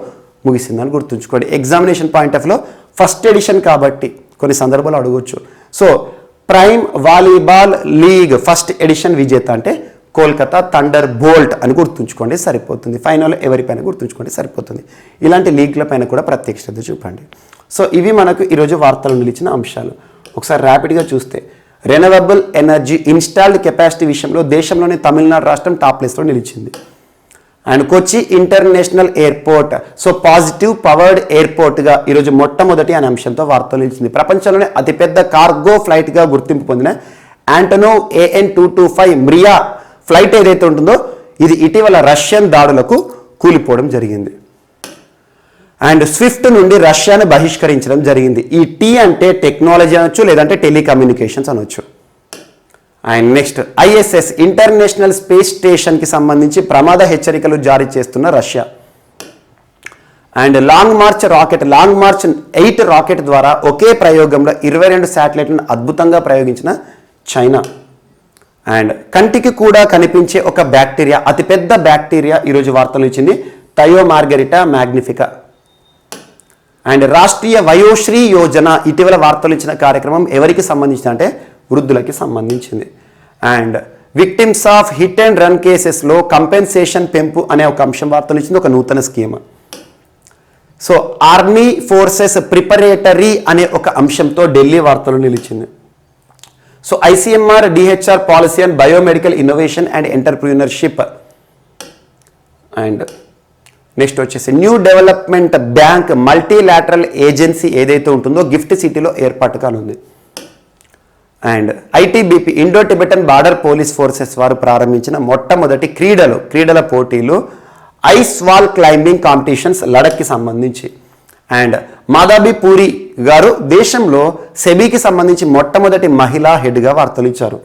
ముగిసిందని గుర్తుంచుకోండి. ఎగ్జామినేషన్ పాయింట్ ఆఫ్ లో ఫస్ట్ ఎడిషన్ కాబట్టి కొన్ని సందర్భాలు అడగవచ్చు. So prime volleyball league first edition విజేత అంటే కోల్కతా థండర్ బోల్ట్ అని గుర్తుంచుకోండి సరిపోతుంది. ఫైనల్ ఎవరిపైన గుర్తుంచుకోండి సరిపోతుంది. ఇలాంటి లీగ్ల పైన కూడా ప్రత్యేక శ్రద్ధ చూపండి. సో ఇవి మనకు ఈరోజు వార్తలు నిలిచిన అంశాలు. ఒకసారి ర్యాపిడ్గా చూస్తే రెన్యూవబుల్ ఎనర్జీ ఇన్స్టాల్డ్ కెపాసిటీ విషయంలో దేశంలోని తమిళనాడు రాష్ట్రం టాప్ ప్లేస్లో నిలిచింది. And Kochi international Airport so positive powered ఎయిర్పోర్ట్గా ఈరోజు మొట్టమొదటి అనే అంశంతో వార్తలు నిలిచింది. ప్రపంచంలోనే అతిపెద్ద కార్గో ఫ్లైట్గా గుర్తింపు పొందిన యాంటోనోవ్ AN-225 MRIA ఫ్లైట్ ఏదైతే ఉంటుందో ఇది ఇటీవల రష్యన్ దాడులకు కూలిపోవడం జరిగింది. అండ్ స్విఫ్ట్ నుండి రష్యాను బహిష్కరించడం జరిగింది. ఈ టీ అంటే టెక్నాలజీ అనొచ్చు, లేదంటే టెలికమ్యూనికేషన్స్ అనొచ్చు. And next ISS international space స్టేషన్కి సంబంధించి ప్రమాద హెచ్చరికలు జారీ చేస్తున్న Russia. And long March 8 rocket ద్వారా ఒకే ప్రయోగంలో 22 శాటిలైట్లను అద్భుతంగా ప్రయోగించిన చైనా. అండ్ కంటికి కూడా కనిపించే ఒక బ్యాక్టీరియా, అతిపెద్ద బ్యాక్టీరియా ఈరోజు వార్తలు ఇచ్చింది, Thiomargarita magnifica. And Rashtriya Vayoshri Yojana ఇటీవల వార్తలు ఇచ్చిన కార్యక్రమం ఎవరికి సంబంధించింది అంటే వృద్ధులకి సంబంధించింది. And victims of hit and run కేసెస్లో కంపెన్సేషన్ పెంపు అనే ఒక అంశం వార్తలు ఇచ్చింది, ఒక నూతన scheme. So army forces preparatory అనే ఒక అంశంతో ఢిల్లీ వార్తలు నిలిచింది. So ICMR DHR policy and biomedical innovation and entrepreneurship. And next వచ్చేసి New Development Bank multilateral agency ఏదైతే ఉంటుందో గిఫ్ట్ సిటీలో ఏర్పాటు కానుంది. And ITBP Indo Tibetan border police forces వారు ప్రారంభించిన మొట్టమొదటి క్రీడల పోటీలు ఐస్ వాల్ క్లైంబింగ్ కాంపిటీషన్స్ లడఖ్కి సంబంధించి. అండ్ మాధవి పూరి గారు దేశంలో సెబీకి సంబంధించి మొట్టమొదటి మహిళా హెడ్గా వార్తలు ఇచ్చారు.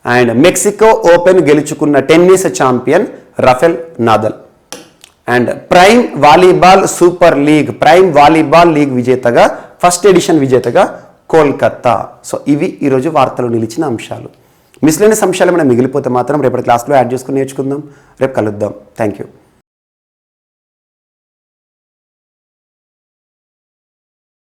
అండ్ మెక్సికో ఓపెన్ గెలుచుకున్న tennis champion Rafael Nadal. And prime volleyball league విజేతగా ఫస్ట్ ఎడిషన్ విజేతగా కోల్కతా. సో ఇవి ఈరోజు వార్తలు నిలిచిన అంశాలు. మిస్లేనియస్ అంశాలు ఏమైనా మిగిలిపోతే మాత్రం రేపటి క్లాస్లో యాడ్ చేసుకుని నేర్చుకుందాం. రేపు కలుద్దాం. Thank you.